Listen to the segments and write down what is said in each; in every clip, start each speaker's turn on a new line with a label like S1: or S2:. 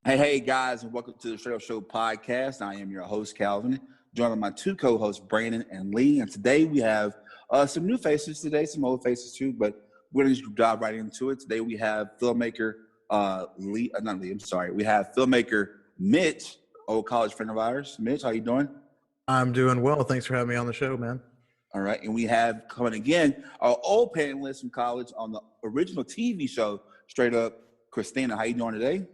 S1: Hey guys, and welcome to the Straight Up Show podcast. I am your host, Calvin, joined by my two co-hosts, Brandon and Lee. And today we have some new faces today, some old faces too, but we're going to dive right into it. Today we have filmmaker we have filmmaker Mitch, old college friend of ours. Mitch, how you doing?
S2: I'm doing well. Thanks for having me on the show, man.
S1: All right, and we have coming again our old panelist from college on the original TV show, Straight Up, Christina. How you doing today?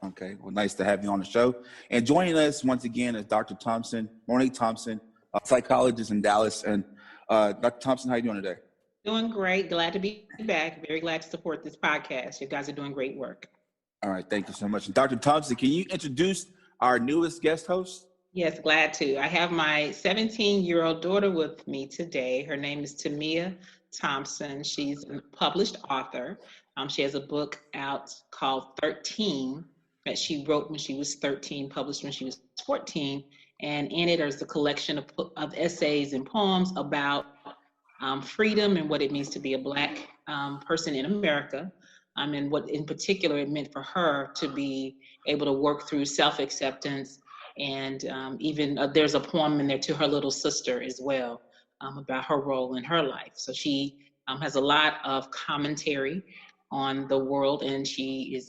S1: Okay, well, nice to have you on the show. And joining us once again is Dr. Thompson, Monique Thompson, a psychologist in Dallas. And Dr. Thompson, how you doing today?
S3: Doing great. Glad to be back. Very glad to support this podcast. You guys are doing great work.
S1: All right, thank you so much. And Dr. Thompson, can you introduce our newest guest host?
S3: Yes, glad to. I have my 17-year-old daughter with me today. Her name is Tamia Thompson. She's a published author. She has a book out called 13 that she wrote when she was 13, published when she was 14. And in it is a collection of essays and poems about freedom and what it means to be a Black person in America. And what in particular it meant for her to be able to work through self-acceptance. And even there's a poem in there to her little sister as well about her role in her life. So she has a lot of commentary on the world, and she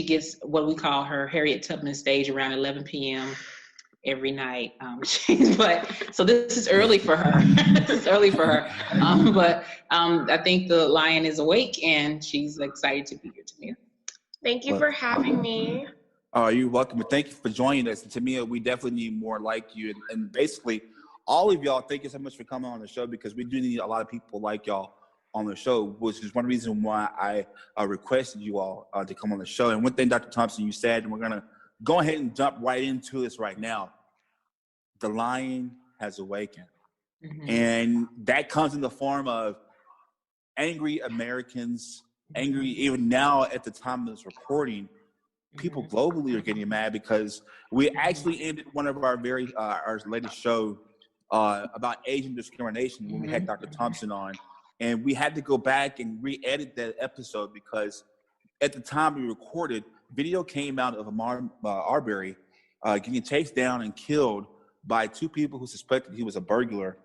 S3: gets what we call her Harriet Tubman stage around 11 p.m. every night. But so this is early for her. But I think the lion is awake, and she's excited to be here, Tamia.
S4: Thank you for having me.
S1: You're welcome. And thank you for joining us. And Tamia, we definitely need more like you. And basically, all of y'all, thank you so much for coming on the show, because we do need a lot of people like y'all on the show, which is one reason why I requested you all to come on the show. And one thing, Dr. Thompson, you said, and we're going to go ahead and jump right into this right now. The lion has awakened. Mm-hmm. And that comes in the form of angry Americans, angry even now at the time of this recording. People globally are getting mad because we actually ended one of our our latest show about Asian discrimination when we had Dr. Thompson on. And we had to go back and re-edit that episode because at the time we recorded, video came out of Ahmaud Arbery getting chased down and killed by two people who suspected he was a burglar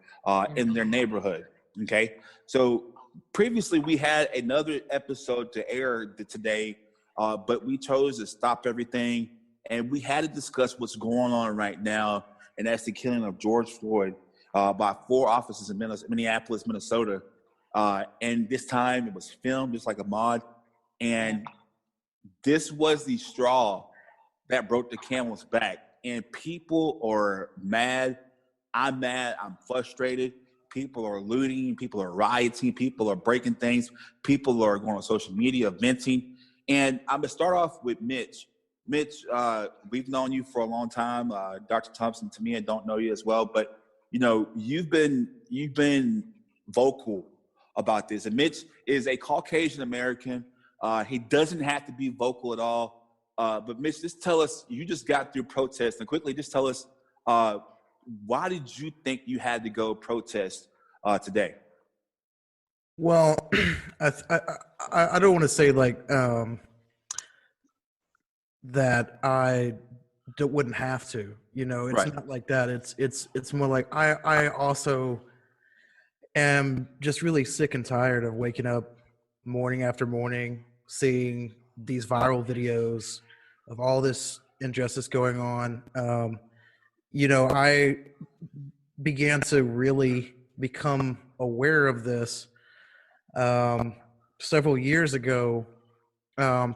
S1: in their neighborhood. Okay, so previously we had another episode to air today, but we chose to stop everything, and we had to discuss what's going on right now, and that's the killing of George Floyd by 4 officers in Minneapolis, Minnesota. And this time it was filmed just like Ahmaud, and this was the straw that broke the camel's back. And people are mad. I'm mad. I'm frustrated. People are looting. People are rioting. People are breaking things. People are going on social media, venting. And I'm going to start off with Mitch. Mitch, we've known you for a long time. Dr. Thompson, to me, I don't know you as well, but you know, you've been vocal about this. And Mitch is a Caucasian American. He doesn't have to be vocal at all. But Mitch, just tell us, you just got through protest, and quickly just tell us, why did you think you had to go protest today?
S2: Well, I don't want to say like that I wouldn't have to. You know, it's right. Not like that. It's more like I also am just really sick and tired of waking up morning after morning, seeing these viral videos of all this injustice going on. You know, I began to really become aware of this several years ago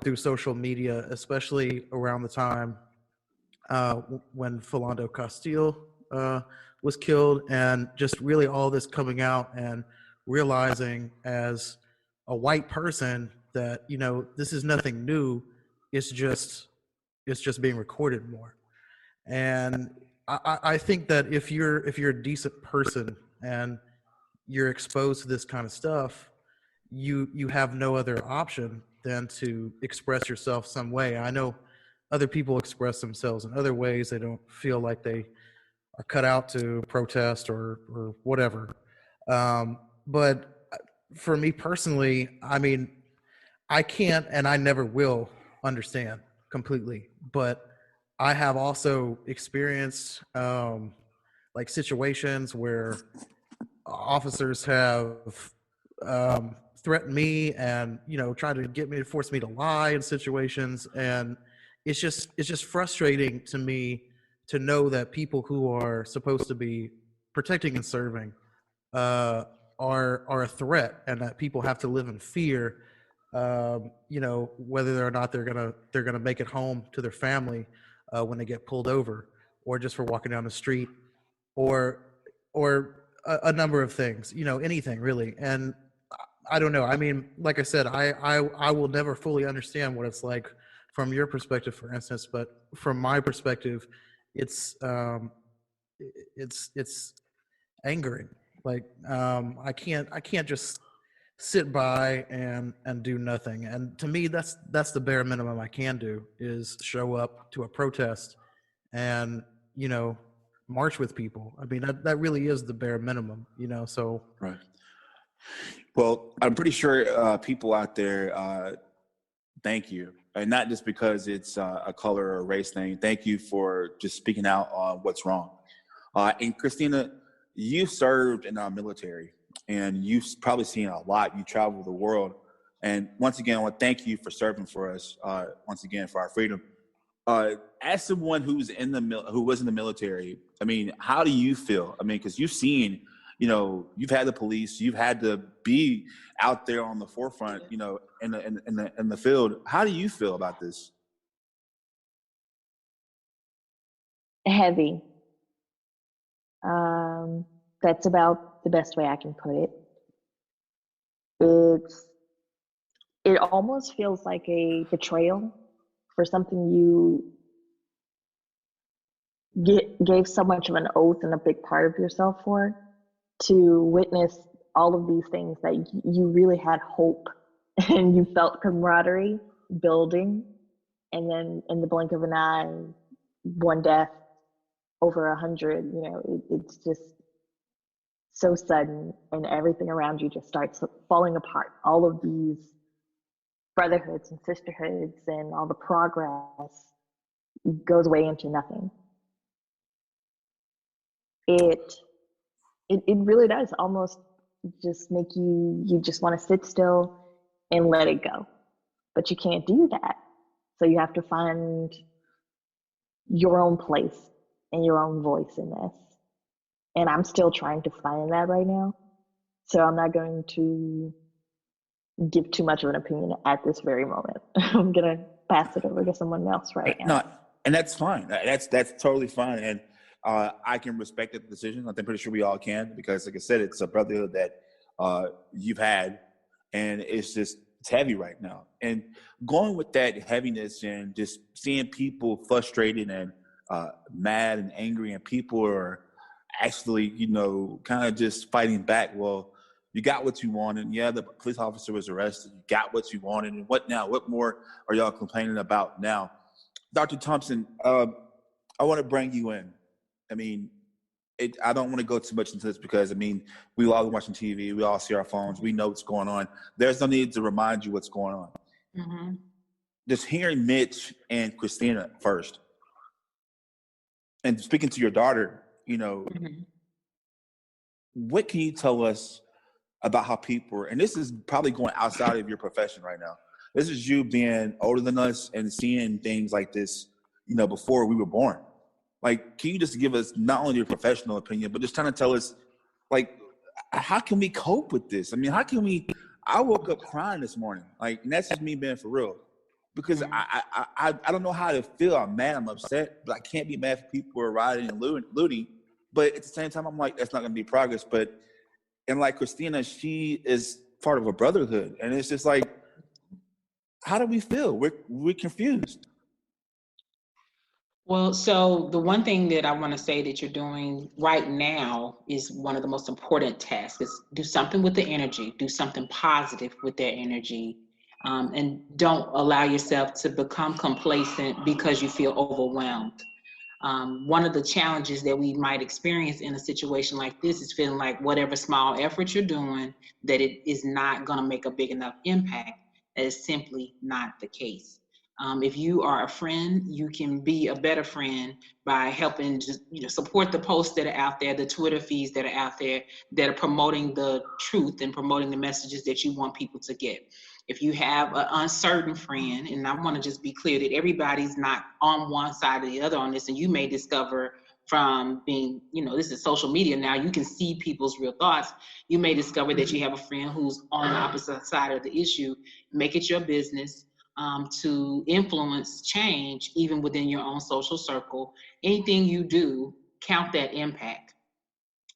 S2: through social media, especially around the time when Philando Castile was killed, and just really all this coming out and realizing as a white person that, you know, this is nothing new. It's just being recorded more. And I think that if you're a decent person and you're exposed to this kind of stuff, you have no other option than to express yourself some way. I know other people express themselves in other ways. They don't feel like they are cut out to protest or whatever. But for me personally, I mean, I can't and I never will understand completely, but I have also experienced like situations where officers have threatened me and tried to get me to force me to lie in situations, and it's just frustrating to me to know that people who are supposed to be protecting and serving uh, are a threat, and that people have to live in fear. Whether or not they're gonna make it home to their family when they get pulled over, or just for walking down the street, or a number of things. Anything really. And I don't know. I mean, like I said, I will never fully understand what it's like from your perspective, for instance, but from my perspective, it's it's angering. Like I can't just sit by and do nothing. And to me, that's the bare minimum I can do, is show up to a protest and march with people. I mean, that really is the bare minimum. So
S1: Right. Well, I'm pretty sure people out there thank you, and not just because it's a color or race thing. Thank you for just speaking out on what's wrong. And Christina, you served in our military, and you've probably seen a lot. You travel the world, and once again, I want to thank you for serving for us. Once again, for our freedom. As someone who was in the military, I mean, how do you feel? I mean, because you've seen, you've had the police, you've had to be out there on the forefront, in the field. How do you feel about this?
S5: Heavy. That's about the best way I can put it. It almost feels like a betrayal for something you gave so much of an oath and a big part of yourself for, to witness all of these things that you really had hope and you felt camaraderie building, and then in the blink of an eye, one death, over 100. It's just so sudden, and everything around you just starts falling apart. All of these brotherhoods and sisterhoods and all the progress goes away into nothing. It really does almost just make you just want to sit still and let it go. But you can't do that. So you have to find your own place and your own voice in this. And I'm still trying to find that right now. So I'm not going to give too much of an opinion at this very moment. I'm going to pass it over to someone else right now.
S1: No, and that's fine. That's totally fine. And I can respect that decision. I'm pretty sure we all can, because, like I said, it's a brotherhood that you've had, and it's heavy right now. And going with that heaviness and just seeing people frustrated and mad and angry, and people are actually, kind of just fighting back. Well, you got what you wanted. Yeah, the police officer was arrested. You got what you wanted. And what now? What more are y'all complaining about now? Dr. Thompson, I want to bring you in. I mean, I don't want to go too much into this, because, we all watching TV. We all see our phones. We know what's going on. There's no need to remind you what's going on.
S3: Mm-hmm.
S1: Just hearing Mitch and Christina first, and speaking to your daughter,
S3: Mm-hmm.
S1: what can you tell us about how people, and this is probably going outside of your profession right now. This is you being older than us and seeing things like this, before we were born. Like, can you just give us not only your professional opinion, but just kind of tell us, like, how can we cope with this? I mean, I woke up crying this morning, and that's just me being for real, because I don't know how to feel. I'm mad, I'm upset, but I can't be mad if people are rioting and looting. But at the same time, I'm like, that's not going to be progress. And like Christina, she is part of a brotherhood, and it's just like, how do we feel? We're confused.
S3: Well, so the one thing that I want to say that you're doing right now is one of the most important tasks, is do something with the energy, do something positive with that energy, and don't allow yourself to become complacent because you feel overwhelmed. One of the challenges that we might experience in a situation like this is feeling like whatever small effort you're doing, that it is not going to make a big enough impact. That is simply not the case. If you are a friend, you can be a better friend by helping just support the posts that are out there, the Twitter feeds that are out there that are promoting the truth and promoting the messages that you want people to get. If you have an uncertain friend, and I want to just be clear that everybody's not on one side or the other on this, and you may discover from being, this is social media now, you can see people's real thoughts. You may discover that you have a friend who's on the opposite side of the issue. Make it your business to influence change, even within your own social circle. Anything you do, count that impact.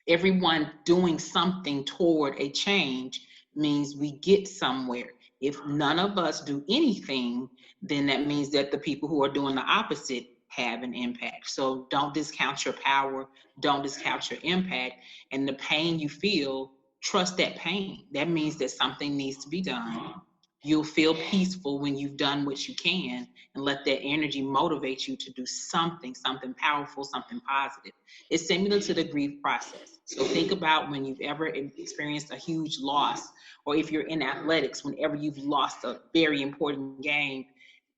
S3: Everyone doing something toward a change means we get somewhere. If none of us do anything, then that means that the people who are doing the opposite have an impact. So don't discount your power, don't discount your impact, and the pain you feel, trust that pain. That means that something needs to be done. You'll feel peaceful when you've done what you can, and let that energy motivate you to do something powerful, something positive. It's similar to the grief process. So think about when you've ever experienced a huge loss, or if you're in athletics, whenever you've lost a very important game,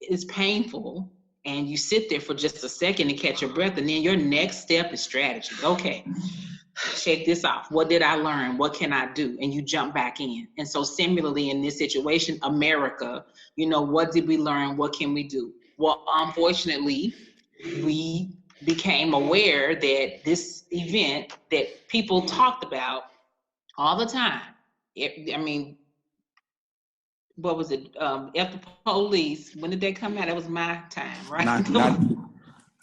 S3: it's painful, and you sit there for just a second to catch your breath, and then your next step is strategy. Okay, shake this off. What did I learn? What can I do? And you jump back in. And so similarly in this situation, America, what did we learn? What can we do? Well, unfortunately, we became aware that this event that people talked about all the time, what was it? F the police, when did they come out? That was my time, right?
S1: Like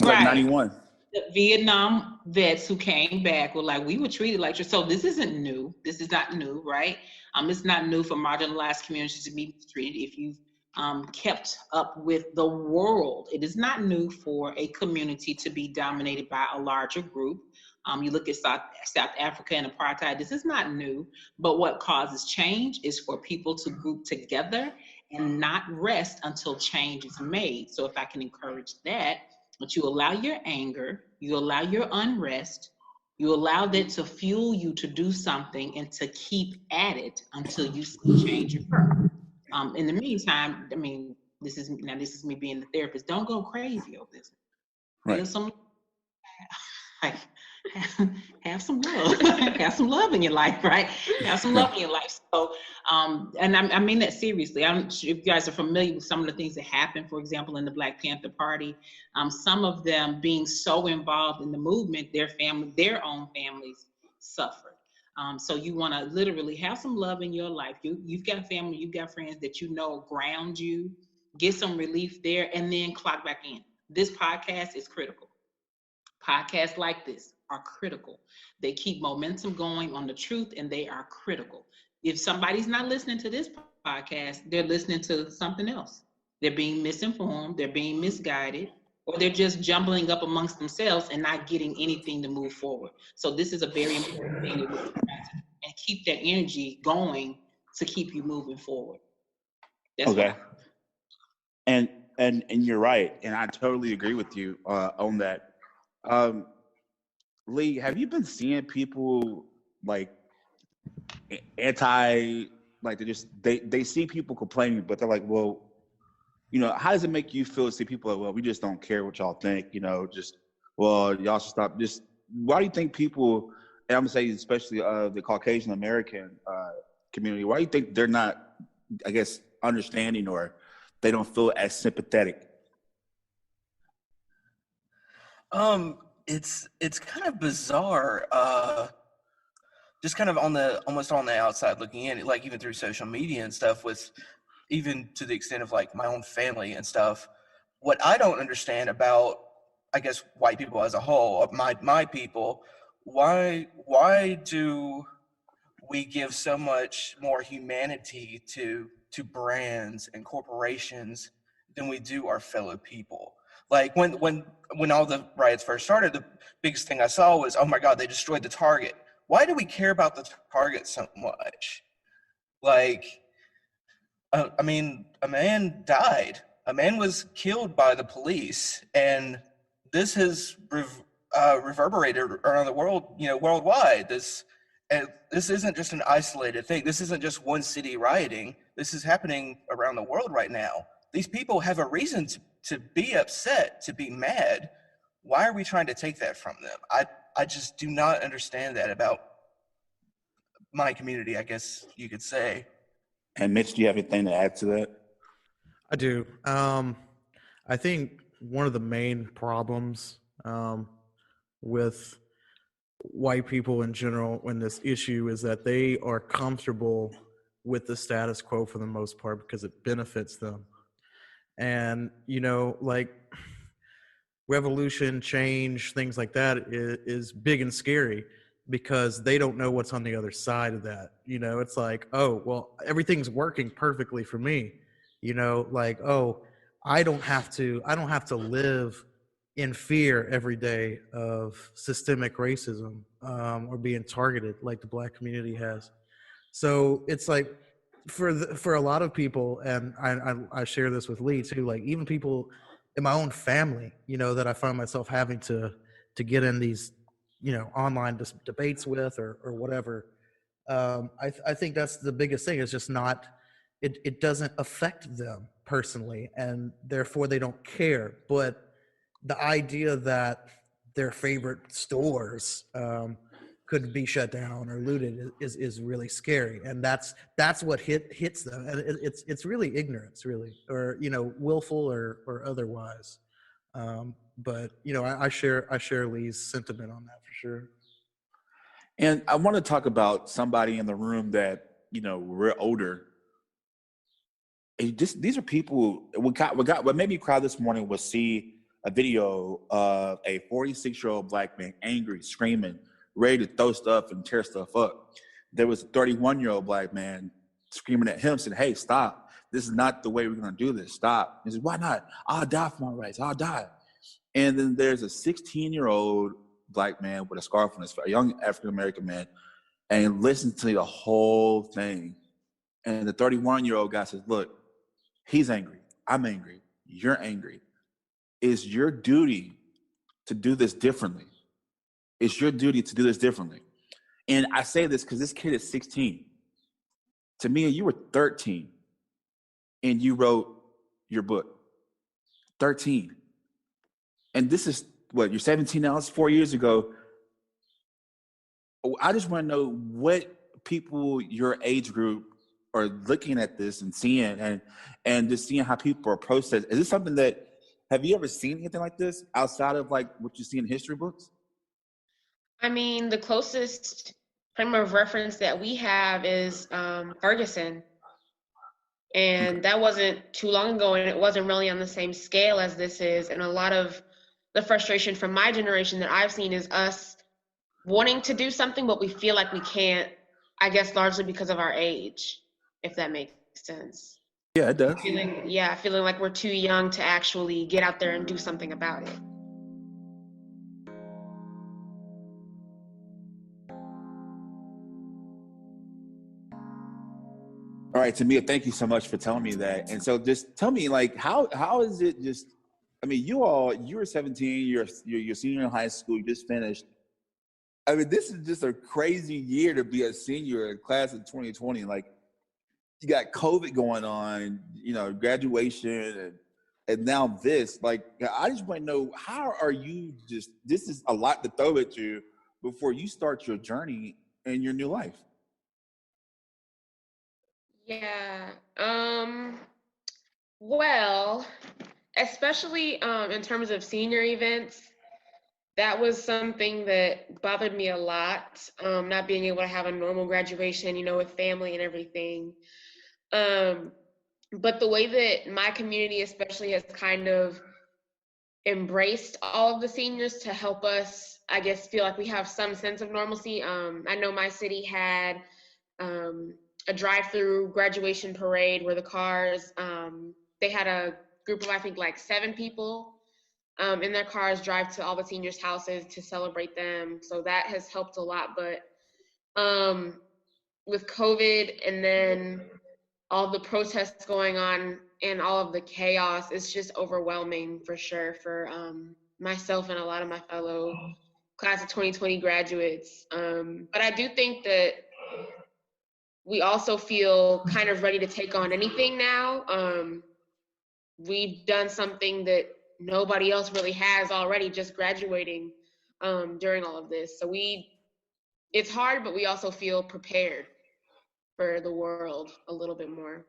S1: 91.
S3: The Vietnam vets who came back were like, we were treated like, so this isn't new. This is not new, right? It's not new for marginalized communities to be treated. If you've kept up with the world, it is not new for a community to be dominated by a larger group. You look at South Africa and apartheid, this is not new, but what causes change is for people to group together and not rest until change is made. So if I can encourage that, but you allow your anger, you allow your unrest, you allow that to fuel you to do something and to keep at it until you see change occur. In the meantime, this is me being the therapist. Don't go crazy over this.
S1: Right.
S3: Have some love. Have some love in your life, right? Have some love in your life. So, and I mean that seriously. I'm not sure if you guys are familiar with some of the things that happened, for example, in the Black Panther Party. Some of them being so involved in the movement, their own families suffered. So you want to literally have some love in your life. You've got family, you've got friends that ground you, get some relief there, and then clock back in. This podcast is critical. Podcasts like this are critical. They keep momentum going on the truth, and they are critical. If somebody's not listening to this podcast, they're listening to something else. They're being misinformed, they're being misguided, or they're just jumbling up amongst themselves and not getting anything to move forward. So this is a very important thing to do, and keep that energy going to keep you moving forward. That's
S1: okay. And you're right, and I totally agree with you on that. Lee, have you been seeing people like they see people complaining, but they're like, well, how does it make you feel to see people like, well, we just don't care what y'all think, y'all should stop. Just why do you think people, and I'm gonna say especially the Caucasian American community, why do you think they're not, I guess, understanding, or they don't feel as sympathetic?
S6: It's kind of bizarre, just kind of almost on the outside looking in, like even through social media and stuff, with even to the extent of like my own family and stuff. What I don't understand about, I guess, white people as a whole, my people, why do we give so much more humanity to brands and corporations than we do our fellow people? Like when all the riots first started, the biggest thing I saw was, oh my God, they destroyed the Target. Why do we care about the Target so much? Like, a man died. A man was killed by the police, and this has reverberated around the world, worldwide. This isn't just an isolated thing. This isn't just one city rioting. This is happening around the world right now. These people have a reason to be upset, to be mad. Why are we trying to take that from them? I just do not understand that about my community, I guess you could say.
S1: And Mitch, do you have anything to add to that?
S2: I do. I think one of the main problems with white people in general in this issue is that they are comfortable with the status quo for the most part because it benefits them. And, like revolution, change, things like that is big and scary because they don't know what's on the other side of that. It's like, oh, well, everything's working perfectly for me. Like, oh, I don't have to live in fear every day of systemic racism or being targeted like the Black community has. So it's like for a lot of people, and I share this with Lee too. Like even people in my own family, that I find myself having to get in these, online debates with or whatever. I think that's the biggest thing. Is just not. It doesn't affect them personally, and therefore they don't care. But the idea that their favorite stores could be shut down or looted is really scary, and that's what hits them, and it's really ignorance, really, or willful or otherwise. But I share Lee's sentiment on that for sure.
S1: And I want to talk about somebody in the room that we're older. These are people. What made me cry this morning was see a video of a 46-year-old Black man, angry, screaming, ready to throw stuff and tear stuff up. There was a 31-year-old Black man screaming at him, saying, "Hey, stop! This is not the way we're going to do this. Stop!" He said, "Why not? I'll die for my rights. I'll die." And then there's a 16-year-old Black man with a scarf on his face, a young African-American man, and listens to the whole thing. And the 31-year-old guy says, "Look, he's angry. I'm angry. You're angry. It's your duty to do this differently. It's your duty to do this differently." And I say this because this kid is 16. Tamia, you were 13 and you wrote your book. 13. And this is what, you're 17 now? It's 4 years ago. I just want to know what people your age group are looking at this and seeing, and just seeing how people approach this. Is this something that, have you ever seen anything like this outside of like what you see in history books?
S4: I mean, the closest frame of reference that we have is Ferguson. And that wasn't too long ago, and it wasn't really on the same scale as this is. And a lot of the frustration from my generation that I've seen is us wanting to do something, but we feel like we can't, I guess largely because of our age, if that makes sense.
S1: Yeah, it does.
S4: Feeling like we're too young to actually get out there and do something about it.
S1: All right, Tamia, thank you so much for telling me that. And so just tell me, like, how is it just, I mean, you were 17, you're senior in high school, you just finished. I mean, this is just a crazy year to be a senior in class of 2020. Like, you got COVID going on, graduation, and now this. Like, I just want to know, how are you this is a lot to throw at you before you start your journey in your new life.
S4: Yeah. Well, especially in terms of senior events, that was something that bothered me a lot. Not being able to have a normal graduation, with family and everything. But the way that my community especially has kind of embraced all of the seniors to help us, I guess, feel like we have some sense of normalcy. I know my city had a drive-through graduation parade where the cars, they had a group of, I think, like 7 people in their cars drive to all the seniors' houses to celebrate them. So that has helped a lot. But with COVID and then all the protests going on and all of the chaos, it's just overwhelming for sure for myself and a lot of my fellow class of 2020 graduates. But I do think that we also feel kind of ready to take on anything now. We've done something that nobody else really has already, just graduating during all of this. So it's hard, but we also feel prepared for the world a little bit more.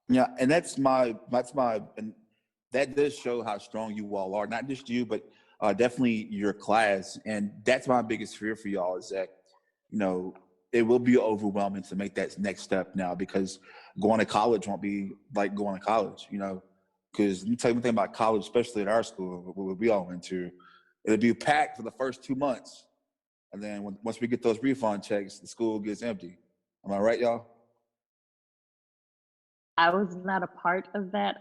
S1: Yeah, and and that does show how strong you all are. Not just you, but definitely your class. And that's my biggest fear for y'all is that, you know, it will be overwhelming to make that next step now, because going to college won't be like going to college, you know. Because let me tell you one thing about college, especially at our school, where we all went to, it'll be packed for the first 2 months. And then once we get those refund checks, the school gets empty. Am I right, y'all?
S5: I was not a part of that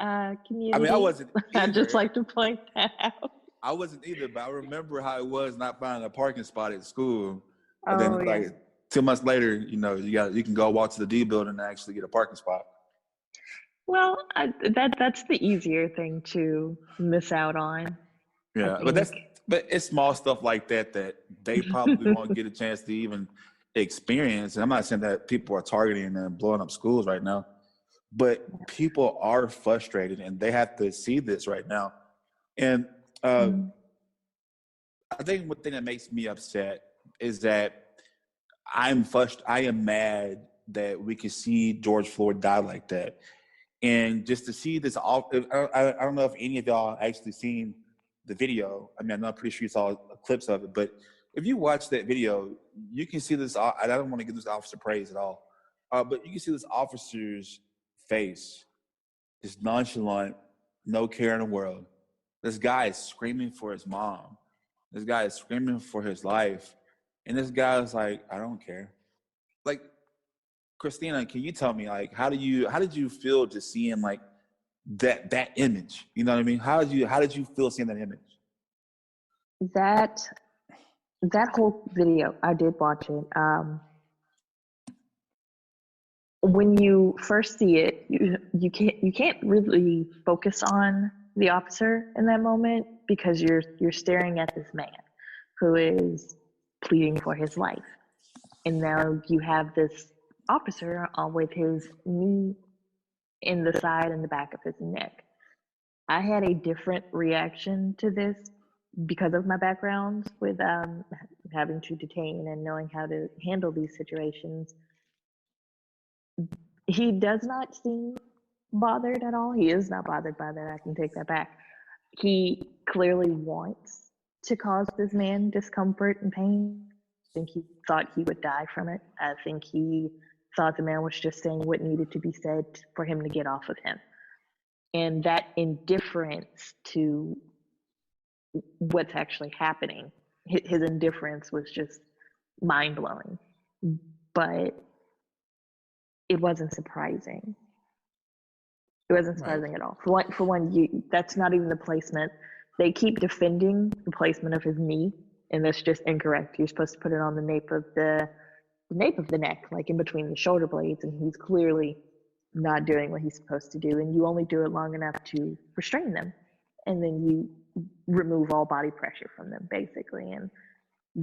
S5: community.
S1: I mean, I wasn't
S5: I'd just
S1: either.
S5: like to point that out.
S1: I wasn't either, but I remember how it was not finding a parking spot at school. And
S5: Oh,
S1: then,
S5: yeah.
S1: like 2 months later, you know, you can go walk to the D building and actually get a parking spot.
S5: Well, that's the easier thing to miss out on.
S1: Yeah,
S5: I think.
S1: but it's small stuff like that they probably won't get a chance to even experience. And I'm not saying that people are targeting and blowing up schools right now, but people are frustrated and they have to see this right now. And I think one thing that makes me upset is that I am mad that we could see George Floyd die like that. And just to see this, I don't know if any of y'all actually seen the video. I mean, I'm not pretty sure you saw clips of it, but if you watch that video, you can see this. I don't want to give this officer praise at all, but you can see this officer's face, just nonchalant, no care in the world. This guy is screaming for his mom. This guy is screaming for his life, and this guy is like, I don't care. Like, Christina, can you tell me, like, how did you feel just seeing like that image? You know what I mean? How did you feel seeing that image?
S5: That whole video, I did watch it. When you first see it, you can't really focus on the officer in that moment because you're staring at this man who is pleading for his life, and now you have this officer with his knee in the side and the back of his neck. I had a different reaction to this because of my background with having to detain and knowing how to handle these situations. He does not seem bothered at all. He is not bothered by that. I can take that back. He clearly wants to cause this man discomfort and pain. I think he thought he would die from it. I think he thought the man was just saying what needed to be said for him to get off of him. And that indifference to what's actually happening, his indifference was just mind-blowing. But it wasn't surprising. It wasn't surprising at all. For one, that's not even the placement. They keep defending the placement of his knee, and that's just incorrect. You're supposed to put it on the nape of the neck, like in between the shoulder blades, and he's clearly not doing what he's supposed to do. And you only do it long enough to restrain them, and then you remove all body pressure from them, basically. And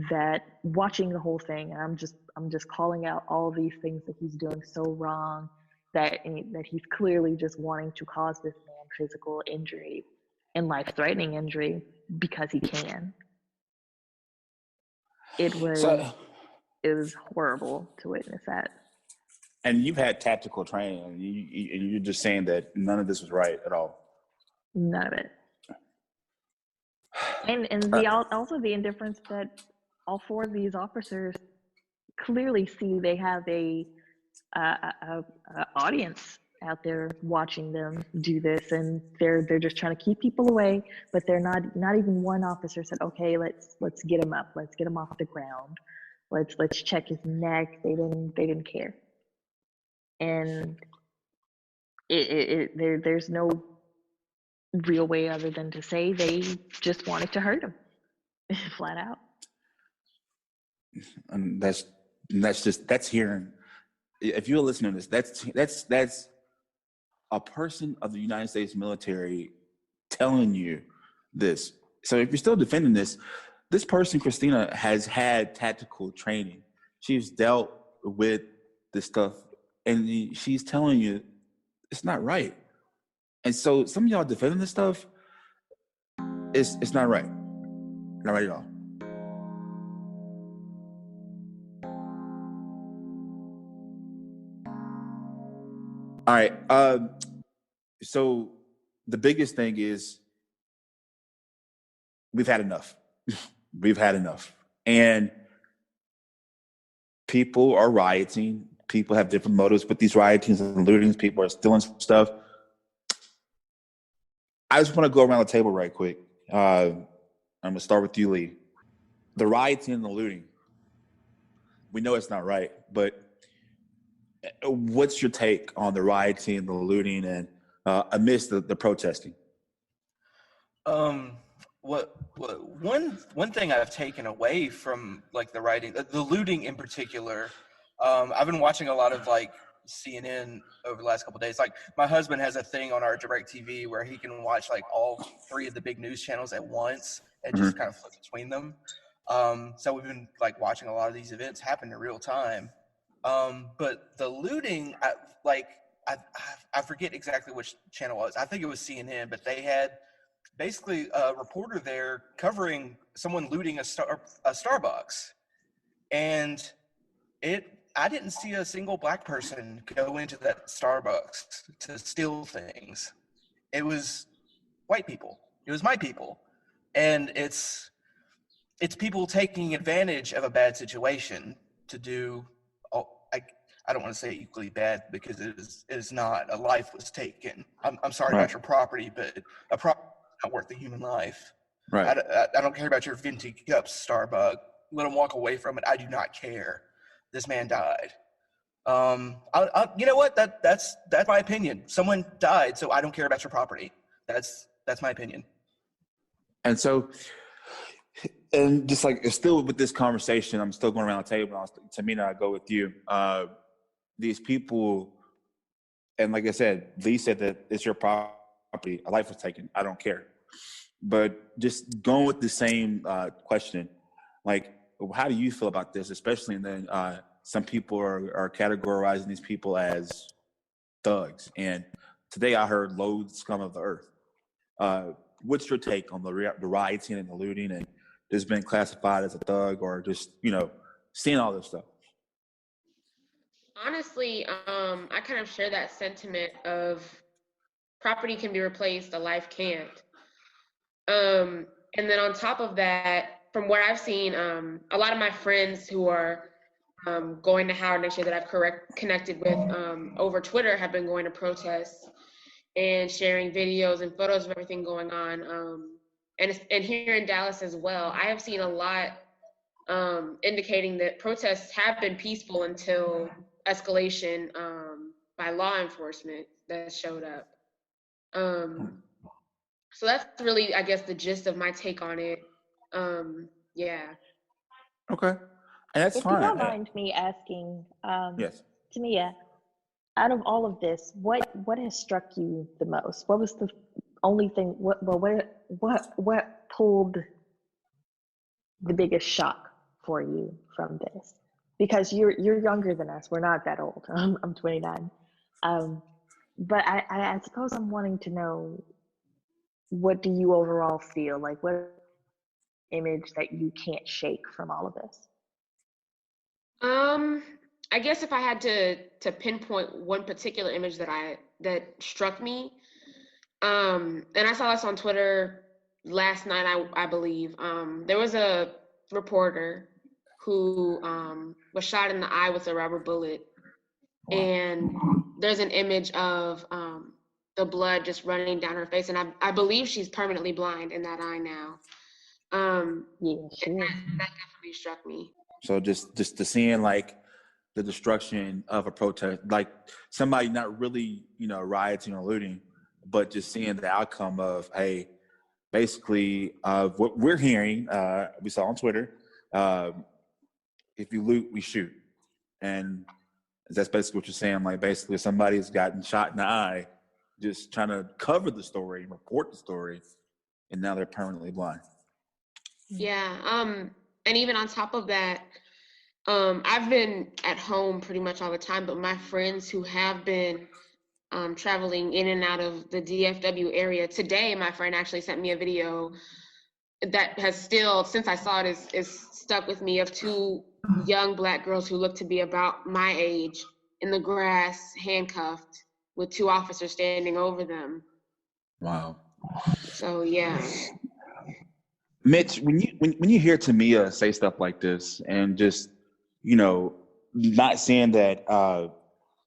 S5: that watching the whole thing, and I'm just calling out all of these things that he's doing so wrong, that he's clearly just wanting to cause this man physical injury and life-threatening injury because he can. It was horrible to witness that.
S1: And you've had tactical training, and you're just saying that none of this was right at all.
S5: None of it. And also the indifference that all four of these officers clearly see they have a audience out there watching them do this, and they're just trying to keep people away. But they're not even one officer said, okay, let's get him up, let's get him off the ground, let's check his neck. They didn't care. And there's no real way other than to say they just wanted to hurt him flat out.
S1: And that's hearing. If you're listening to this, that's a person of the United States military telling you this. So if you're still defending this person, Christina, has had tactical training. She's dealt with this stuff and she's telling you it's not right. And so some of y'all defending this stuff, it's not right. Not right at all. All right. So the biggest thing is we've had enough. We've had enough. And people are rioting. People have different motives with these riotings and lootings. People are stealing stuff. I just want to go around the table right quick. I'm going to start with you, Lee. The rioting and the looting. We know it's not right, but what's your take on the rioting and the looting and amidst the protesting?
S6: One thing I've taken away from like the writing, the looting in particular, I've been watching a lot of like CNN over the last couple of days. Like my husband has a thing on our DirecTV where he can watch like all three of the big news channels at once and just kind of flip between them. So we've been like watching a lot of these events happen in real time. But the looting, I forget exactly which channel it was. I think it was CNN, but they had basically a reporter there covering someone looting a Starbucks, and I didn't see a single black person go into that Starbucks to steal things. It was white people. It was my people, and it's people taking advantage of a bad situation to do. I don't want to say equally bad because it is not. A life was taken. I'm sorry about your property, but a property is not worth a human life.
S1: Right.
S6: I don't care about your venti cups, Starbucks. Let him walk away from it. I do not care. This man died. You know what? That's my opinion. Someone died, so I don't care about your property. That's my opinion.
S1: And so, and just like still with this conversation, I'm still going around the table. Tamina, I go with you. These people, and like I said, Lee said that it's your property. A life was taken. I don't care. But just going with the same question, like, how do you feel about this? Especially, and then some people are categorizing these people as thugs. And today I heard loads scum of the earth. What's your take on the rioting and the looting and just been classified as a thug or just, seeing all this stuff?
S4: Honestly, I kind of share that sentiment of property can be replaced, a life can't. And then on top of that, from what I've seen, a lot of my friends who are going to Howard next year that I've connected with over Twitter have been going to protests and sharing videos and photos of everything going on. And here in Dallas as well, I have seen a lot indicating that protests have been peaceful until escalation by law enforcement that showed up. So that's really, I guess, the gist of my take on it. Yeah.
S1: Okay. And that's
S5: If
S1: fine.
S5: you don't mind me asking,
S1: Yes.
S5: Tamia, out of all of this, what has struck you the most? What was the only thing? What pulled the biggest shock for you from this? Because you're younger than us. We're not that old. I'm 29. But I suppose I'm wanting to know, what do you overall feel like? What image that you can't shake from all of this?
S4: I guess if I had to pinpoint one particular image that struck me, and I saw this on Twitter last night, I believe. There was a reporter who was shot in the eye with a rubber bullet, and there's an image of the blood just running down her face, and I believe she's permanently blind in that eye now.
S5: Yeah, sure.
S4: That definitely struck me.
S1: So just to seeing like the destruction of a protest, like somebody not really, rioting or looting, but just seeing the outcome of, hey, basically what we're hearing, we saw on Twitter, if you loot, we shoot. And that's basically what you're saying. Like basically somebody's gotten shot in the eye, just trying to cover the story and report the story, and now they're permanently blind.
S4: Yeah. And even on top of that, I've been at home pretty much all the time, but my friends who have been traveling in and out of the DFW area. Today, my friend actually sent me a video that has still, since I saw it, is stuck with me, of two young Black girls who look to be about my age in the grass, handcuffed, with two officers standing over them.
S1: Wow.
S4: So yeah.
S1: Mitch, when you hear Tamia say stuff like this, and just, you know, not saying that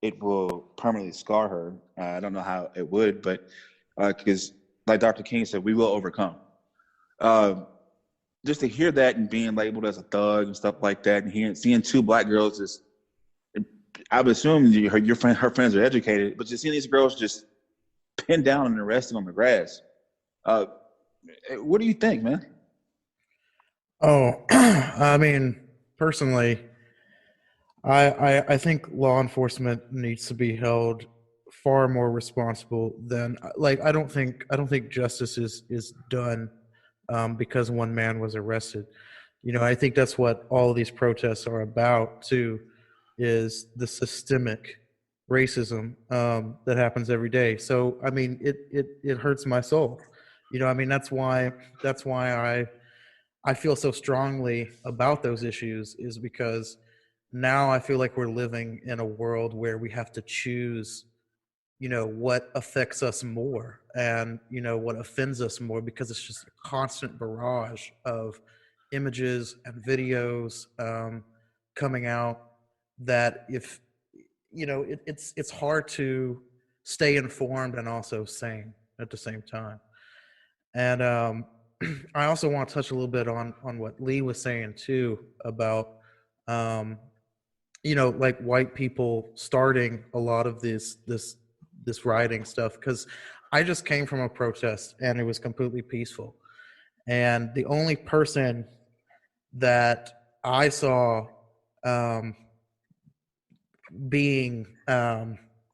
S1: it will permanently scar her. I don't know how it would, but because like Dr. King said, we will overcome. Just to hear that and being labeled as a thug and stuff like that, and seeing two Black girls just, I would assume her friends are educated, but just seeing these girls just pinned down and arrested on the grass. What do you think, man?
S2: Oh, I mean, personally, I think law enforcement needs to be held far more responsible than, like, I don't think justice is done because one man was arrested. You know, I think that's what all of these protests are about too, is the systemic racism that happens every day. So I mean, it hurts my soul. You know, I mean, that's why I feel so strongly about those issues, is because now I feel like we're living in a world where we have to choose, you know, what affects us more and, you know, what offends us more, because it's just a constant barrage of images and videos coming out that, if, you know, it's hard to stay informed and also sane at the same time. And I also want to touch a little bit on what Lee was saying too about, you know, like white people starting a lot of this rioting stuff. Because I just came from a protest and it was completely peaceful, and the only person that I saw um, being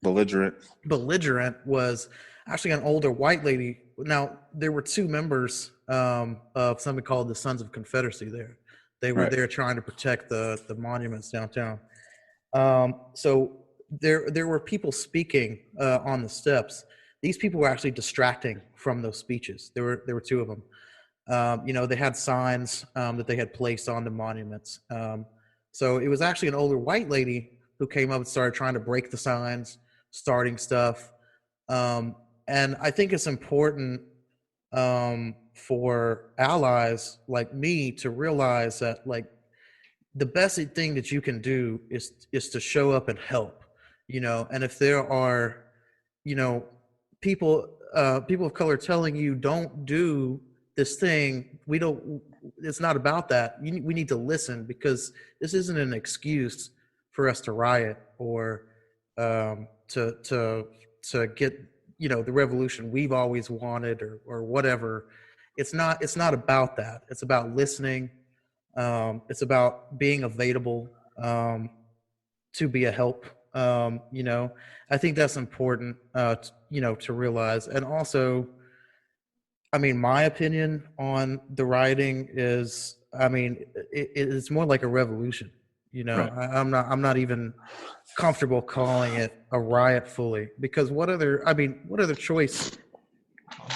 S2: belligerent was actually an older white lady. Now, there were two members of something called the Sons of Confederacy there. They were
S1: Right.
S2: there trying to protect the monuments downtown. So there were people speaking on the steps. These people were actually distracting from those speeches. There were two of them. You know, they had signs that they had placed on the monuments. So it was actually an older white lady who came up and started trying to break the signs, starting stuff. And I think it's important for allies like me to realize that, like, the best thing that you can do is to show up and help, you know. And if there are, you know, people of color telling you don't do this thing, it's not about that. We need to listen, because this isn't an excuse for us to riot or to get, you know, the revolution we've always wanted, or whatever. It's not about that. It's about listening. It's about being available to be a help. You know, I think that's important, you know, to realize. And also, I mean, my opinion on the rioting is, I mean, it's more like a revolution. You know,
S1: Right.
S2: I'm not even comfortable calling it a riot fully, because what other choice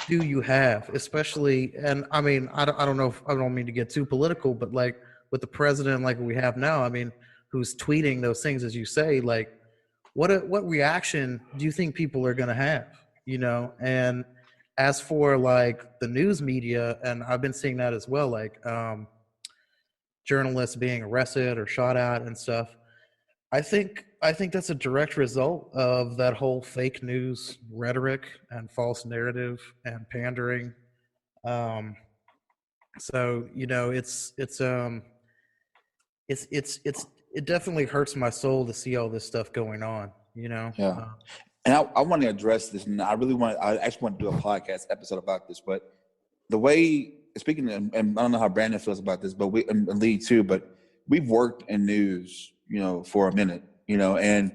S2: do you have, especially, and I mean, I don't know if, I don't mean to get too political, but like with the president like we have now, I mean, who's tweeting those things, as you say, like, what reaction do you think people are going to have, you know? And as for like the news media, and I've been seeing that as well, like journalists being arrested or shot at and stuff. I think that's a direct result of that whole fake news rhetoric and false narrative and pandering. Um, so, you know, it definitely hurts my soul to see all this stuff going on. You know.
S1: Yeah. And I want to address this, and I actually want to do a podcast episode about this, but the way, speaking, and I don't know how Brandon feels about this, but and Lee too, but we've worked in news, you know, for a minute, you know, and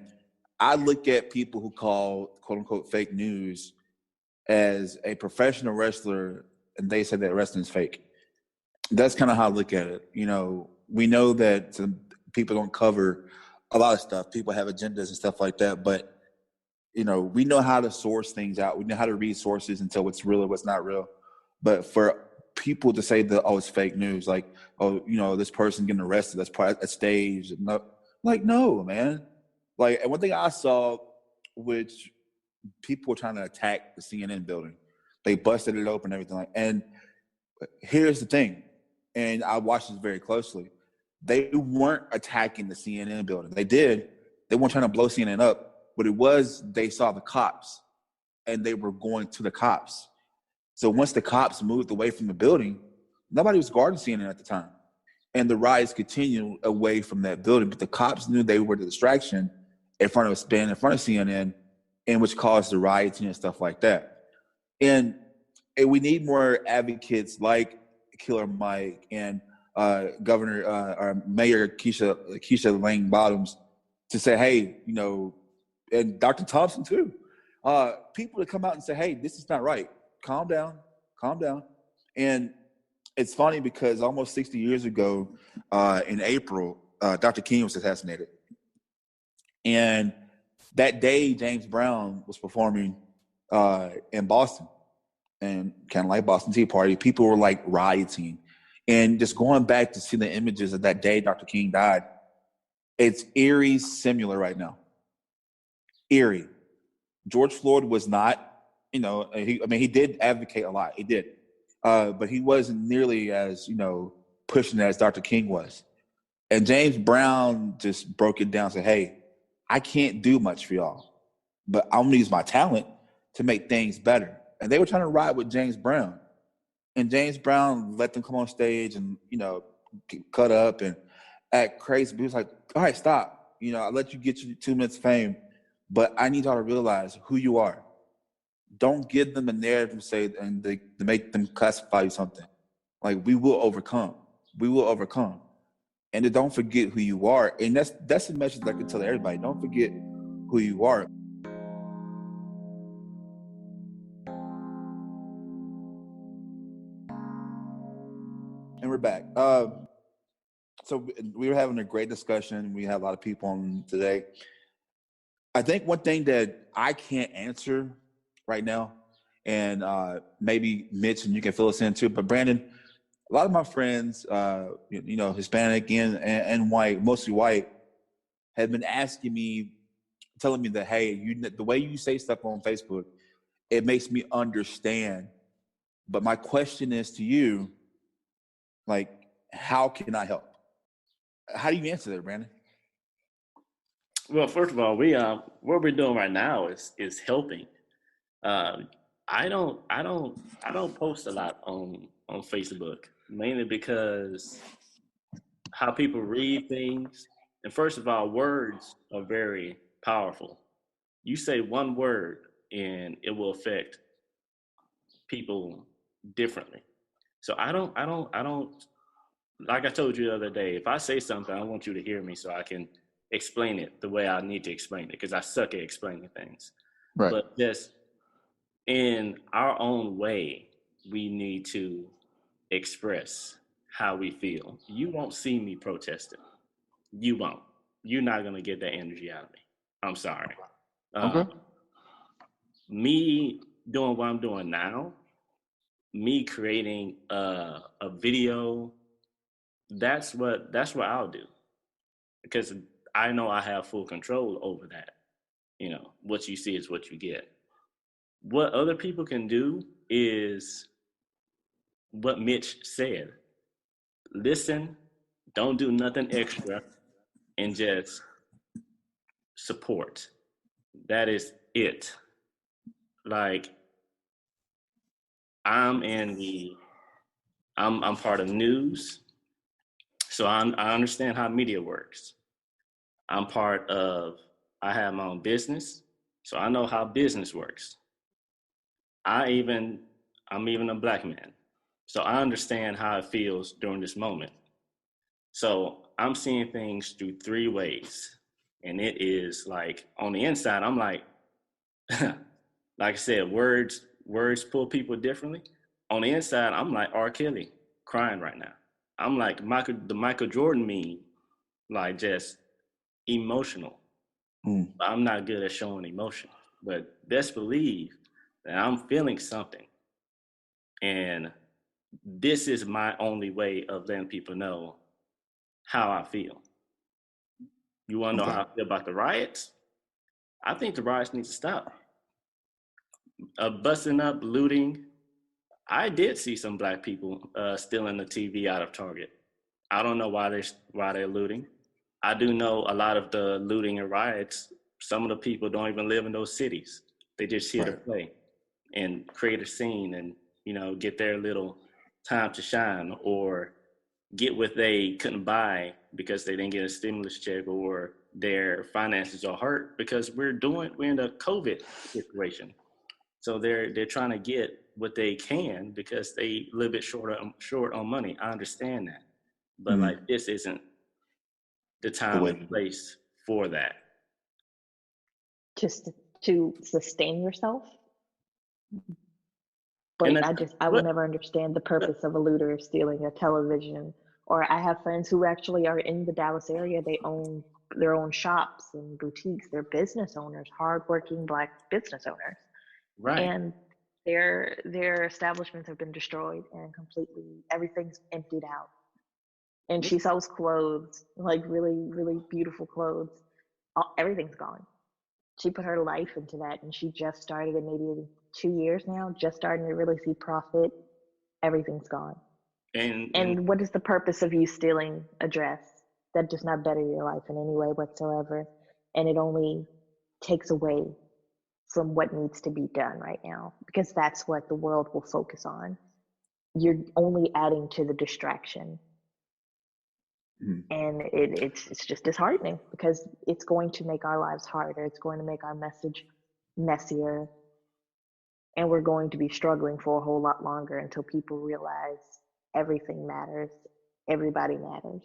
S1: I look at people who call quote unquote fake news as a professional wrestler, and they say that wrestling is fake. That's kind of how I look at it. You know, we know that people don't cover a lot of stuff. People have agendas and stuff like that. But, you know, we know how to source things out. We know how to read sources and tell what's real and what's not real. But for people to say that, oh, it's fake news, like, oh, you know, this person getting arrested, that's part of a stage. No, like, no, man. Like, and one thing I saw, which people were trying to attack the CNN building. They busted it open and everything. And here's the thing, and I watched this very closely. They weren't attacking the CNN building. They did. They weren't trying to blow CNN up. But it was, they saw the cops, and they were going to the cops. So once the cops moved away from the building, nobody was guarding CNN at the time. And the riots continued away from that building. But the cops knew they were the distraction in front of CNN, and which caused the rioting and stuff like that. And we need more advocates like Killer Mike and Governor or Mayor Keisha Lane Bottoms to say, hey, you know, and Dr. Thompson too. People to come out and say, hey, this is not right. Calm down. And it's funny because almost 60 years ago in April, Dr. King was assassinated. And that day, James Brown was performing in Boston, and kind of like Boston Tea Party. People were like rioting. And just going back to see the images of that day Dr. King died, it's eerie similar right now. Eerie. George Floyd was not, you know, he did advocate a lot. He did. But he wasn't nearly as, you know, pushing as Dr. King was. And James Brown just broke it down and said, hey, I can't do much for y'all, but I'm going to use my talent to make things better. And they were trying to ride with James Brown. And James Brown let them come on stage and, you know, cut up and act crazy. But he was like, all right, stop. You know, I'll let you get your 2 minutes of fame, but I need y'all to realize who you are. Don't give them a narrative to say and to make them classify you something. Like, we will overcome. We will overcome. And then don't forget who you are. And that's the message I can tell everybody. Don't forget who you are. And we're back. So we were having a great discussion. We had a lot of people on today. I think one thing that I can't answer right now, and maybe Mitch and you can fill us in too, but Brandon, a lot of my friends, you know, Hispanic and white, mostly white, have been asking me, telling me that, hey, the way you say stuff on Facebook, it makes me understand. But my question is to you, like, how can I help? How do you answer that, Brandon?
S7: Well, first of all, what we're doing right now is helping. I don't post a lot on Facebook, mainly because how people read things. And first of all, words are very powerful. You say one word and it will affect people differently. So I don't, like I told you the other day, if I say something, I want you to hear me so I can explain it the way I need to explain it, because I suck at explaining things. Right. But just in our own way, we need to express how we feel. You won't see me protesting. You won't. You're not going to get that energy out of me. I'm sorry. Okay. Me doing what I'm doing now, me creating a video, that's what I'll do, because I know I have full control over that. You know, what you see is what you get. What other people can do is what Mitch said. Listen, don't do nothing extra, and just support. That is it. Like, I'm part of news, so I understand how media works. I have my own business, so I know how business works. I'm even a Black man, so I understand how it feels during this moment. So I'm seeing things through three ways, and it is like, on the inside, I'm like, like I said, words pull people differently. On the inside, I'm like R. Kelly, crying right now. I'm like the Michael Jordan meme like just emotional. I'm not good at showing emotion, but best believe that I'm feeling something. And this is my only way of letting people know how I feel. You want to know how I feel about the riots? I think the riots need to stop. Busting up, looting. I did see some black people stealing the TV out of Target. I don't know why they're looting. I do know a lot of the looting and riots. Some of the people don't even live in those cities. They just here to play and create a scene and get their little time to shine or get what they couldn't buy because they didn't get a stimulus check or their finances are hurt because we're in a COVID situation. So they're trying to get what they can because they a little bit short on money. I understand that, but like this isn't the time and place for that.
S5: Just to sustain yourself. But I will never understand the purpose of a looter stealing a television. Or I have friends who actually are in the Dallas area. They own their own shops and boutiques. They're business owners, hardworking Black business owners.
S7: Right.
S5: And their establishments have been destroyed and completely everything's emptied out. And she sells clothes, like really, really beautiful clothes. Everything's gone. She put her life into that, and she just started it maybe 2 years now, just starting to really see profit. Everything's gone. And what is the purpose of you stealing a dress? That does not better your life in any way whatsoever. And it only takes away from what needs to be done right now, because that's what the world will focus on. You're only adding to the distraction. And it's just disheartening because it's going to make our lives harder. It's going to make our message messier. And we're going to be struggling for a whole lot longer until people realize everything matters. Everybody matters.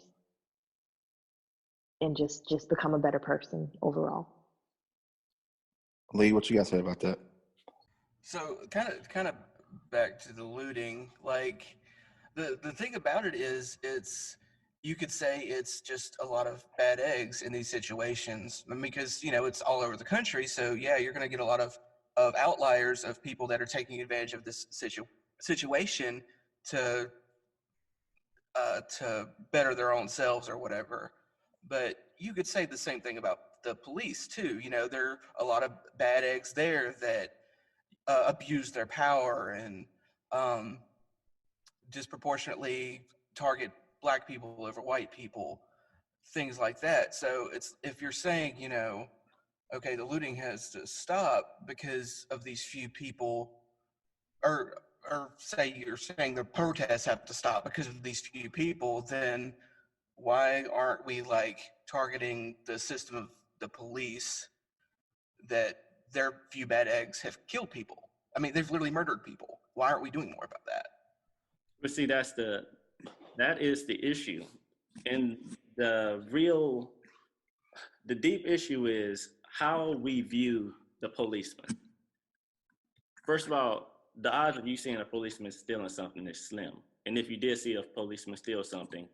S5: And just become a better person overall.
S1: Lee, what you guys say about that?
S6: So kind of back to the looting, like the thing about it is you could say it's just a lot of bad eggs in these situations because, it's all over the country. So yeah, you're going to get a lot of outliers of people that are taking advantage of this situation to better their own selves or whatever. But you could say the same thing about the police too. There are a lot of bad eggs there that abuse their power and disproportionately target Black people over white people, things like that. So if you're saying, okay, the looting has to stop because of these few people, or say you're saying the protests have to stop because of these few people, then why aren't we like targeting the system of the police that their few bad eggs have killed people? I mean, they've literally murdered people. Why aren't we doing more about that?
S7: But see, that is the issue. And the deep issue is how we view the policeman. First of all, the odds of you seeing a policeman stealing something is slim. And if you did see a policeman steal something,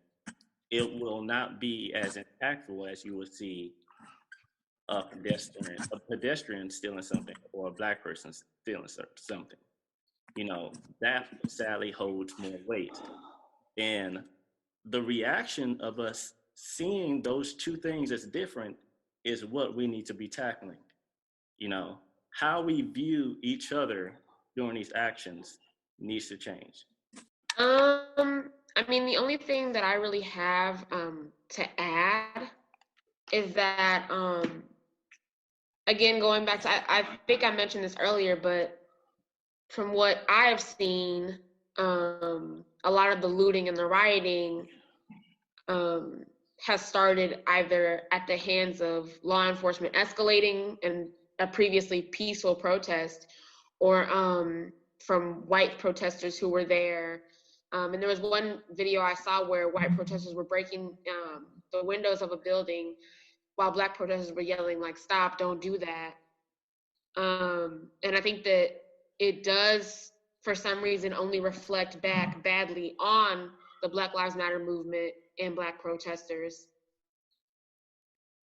S7: it will not be as impactful as you would see a pedestrian stealing something or a Black person stealing something. That sadly holds more weight. And the reaction of us seeing those two things as different is what we need to be tackling. How we view each other during these actions needs to change.
S4: I mean, the only thing that I really have to add is that, again, going back to, I think I mentioned this earlier, but from what I've seen, a lot of the looting and the rioting has started either at the hands of law enforcement escalating in a previously peaceful protest, or from white protesters who were there. And there was one video I saw where white protesters were breaking the windows of a building while Black protesters were yelling, like, "Stop, don't do that." And I think that it does, for some reason, only reflect back badly on the Black Lives Matter movement and Black protesters.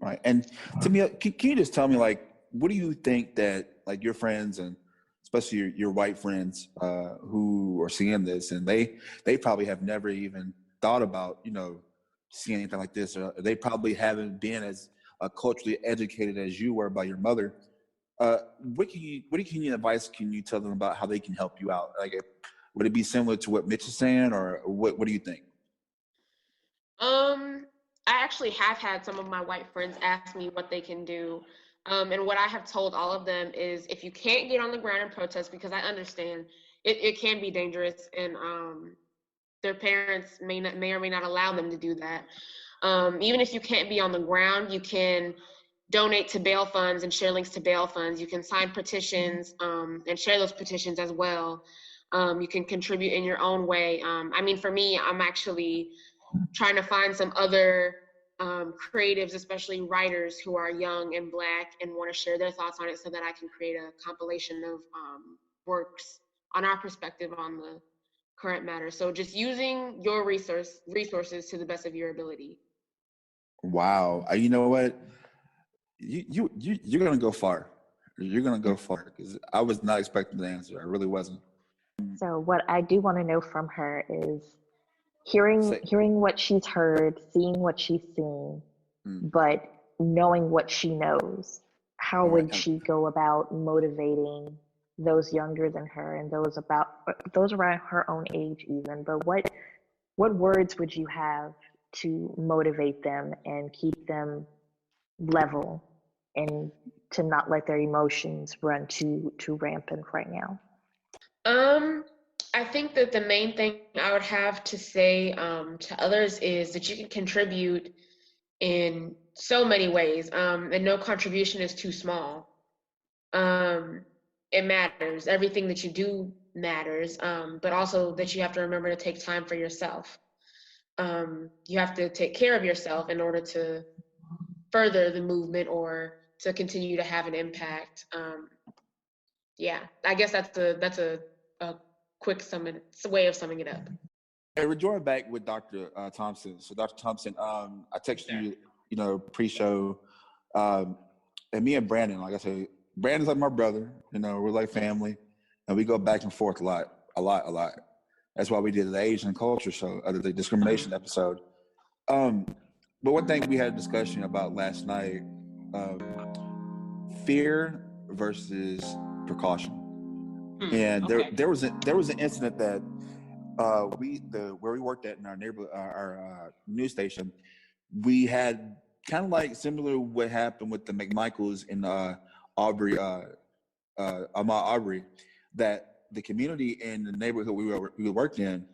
S1: Right. And Tamia, can you just tell me, like, what do you think that, like, your friends and especially your white friends who are seeing this and they probably have never even thought about, seeing anything like this, or they probably haven't been as culturally educated as you were by your mother. What advice can you tell them about how they can help you out? Like, would it be similar to what Mitch is saying, or what do you think?
S4: I actually have had some of my white friends ask me what they can do. And what I have told all of them is if you can't get on the ground and protest, because I understand it can be dangerous and their parents may or may not allow them to do that. Even if you can't be on the ground, you can donate to bail funds and share links to bail funds. You can sign petitions and share those petitions as well. You can contribute in your own way. I mean, for me, I'm actually trying to find some other creatives, especially writers who are young and Black and want to share their thoughts on it so that I can create a compilation of works on our perspective on the current matter. So just using your resources to the best of your ability.
S1: Wow. You know what? You're gonna go far. You're gonna go far because I was not expecting the answer. I really wasn't.
S5: So what I do want to know from her is hearing what she's heard, seeing what she's seen, but knowing what she knows. How would she go about motivating those younger than her and those around her own age even? But what words would you have to motivate them and keep them level and to not let their emotions run too rampant right now?
S4: I think that the main thing I would have to say to others is that you can contribute in so many ways, and no contribution is too small. It matters. Everything that you do matters, but also that you have to remember to take time for yourself. You have to take care of yourself in order to further the movement or to continue to have an impact. Yeah, I guess that's a quick way of summing it up.
S1: Hey, we're joined back with Dr. Thompson. So, Dr. Thompson, I texted you, pre-show, and me and Brandon, like I said, Brandon's like my brother. We're like family, and we go back and forth a lot. That's why we did the Asian culture show, the discrimination episode. But one thing we had a discussion about last night, fear versus precaution. And there was an incident that where we worked at in our neighborhood, our news station, we had kind of like similar to what happened with the McMichaels in Aubrey, Ahmaud Aubrey, that the community in the neighborhood we worked in,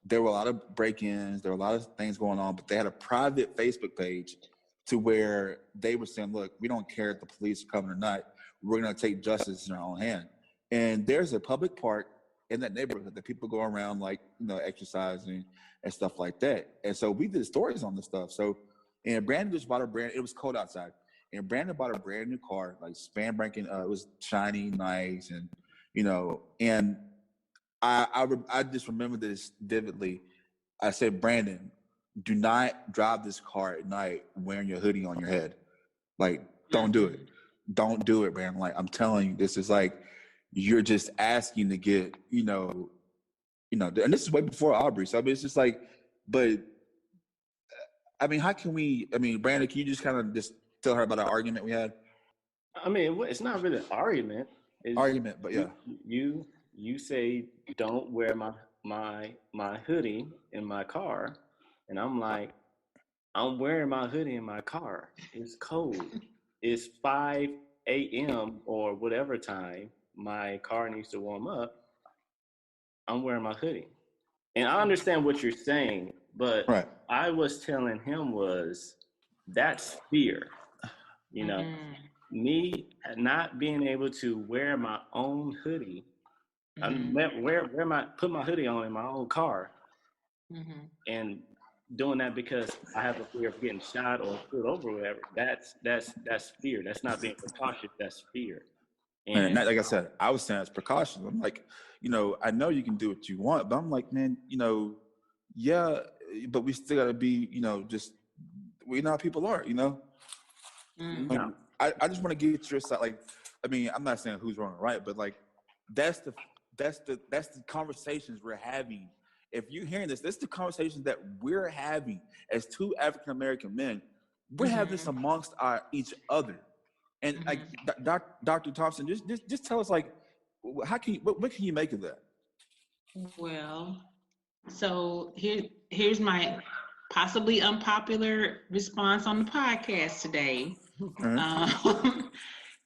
S1: there were a lot of break-ins, there were a lot of things going on, but they had a private Facebook page to where they were saying, look, we don't care if the police are coming or not, we're going to take justice in our own hand. And there's a public park in that neighborhood that people go around exercising and stuff like that. And so we did stories on this stuff. So, and Brandon just bought it was cold outside. And Brandon bought a brand new car, like span breaking, it was shiny, nice. And, and I just remember this vividly. I said, Brandon, do not drive this car at night wearing your hoodie on your head. Like, don't do it. Don't do it, Brandon. Like, I'm telling you, this is like, you're just asking to get, and this is way before Aubrey. So, I mean, it's just like, but, I mean, Brandon, can you just kind of just tell her about an argument we had?
S7: I mean, it's not really an argument.
S1: But yeah.
S7: You say, don't wear my hoodie in my car. And I'm like, I'm wearing my hoodie in my car. It's cold. It's 5 a.m. or whatever time my car needs to warm up. I'm wearing my hoodie. And I understand what you're saying, but right. I was telling him that's fear. Me not being able to wear my own hoodie, put my hoodie on in my own car, and doing that because I have a fear of getting shot or pulled over or whatever. That's fear. That's not being precautious. That's fear.
S1: And like I said, I was saying that's precaution. I'm like, I know you can do what you want, but I'm like, man, yeah, but we still gotta be, just we know how people are,
S3: Mm.
S1: Like, I just want to get your side. Like, I mean, I'm not saying who's wrong or right, but like, that's the conversations we're having. If you're hearing this is the conversations that we're having as two African American men. We're having this amongst each other. And like Dr. Thompson, just tell us, like, how can you, what can you make of that?
S3: Well, so here's my possibly unpopular response on the podcast today.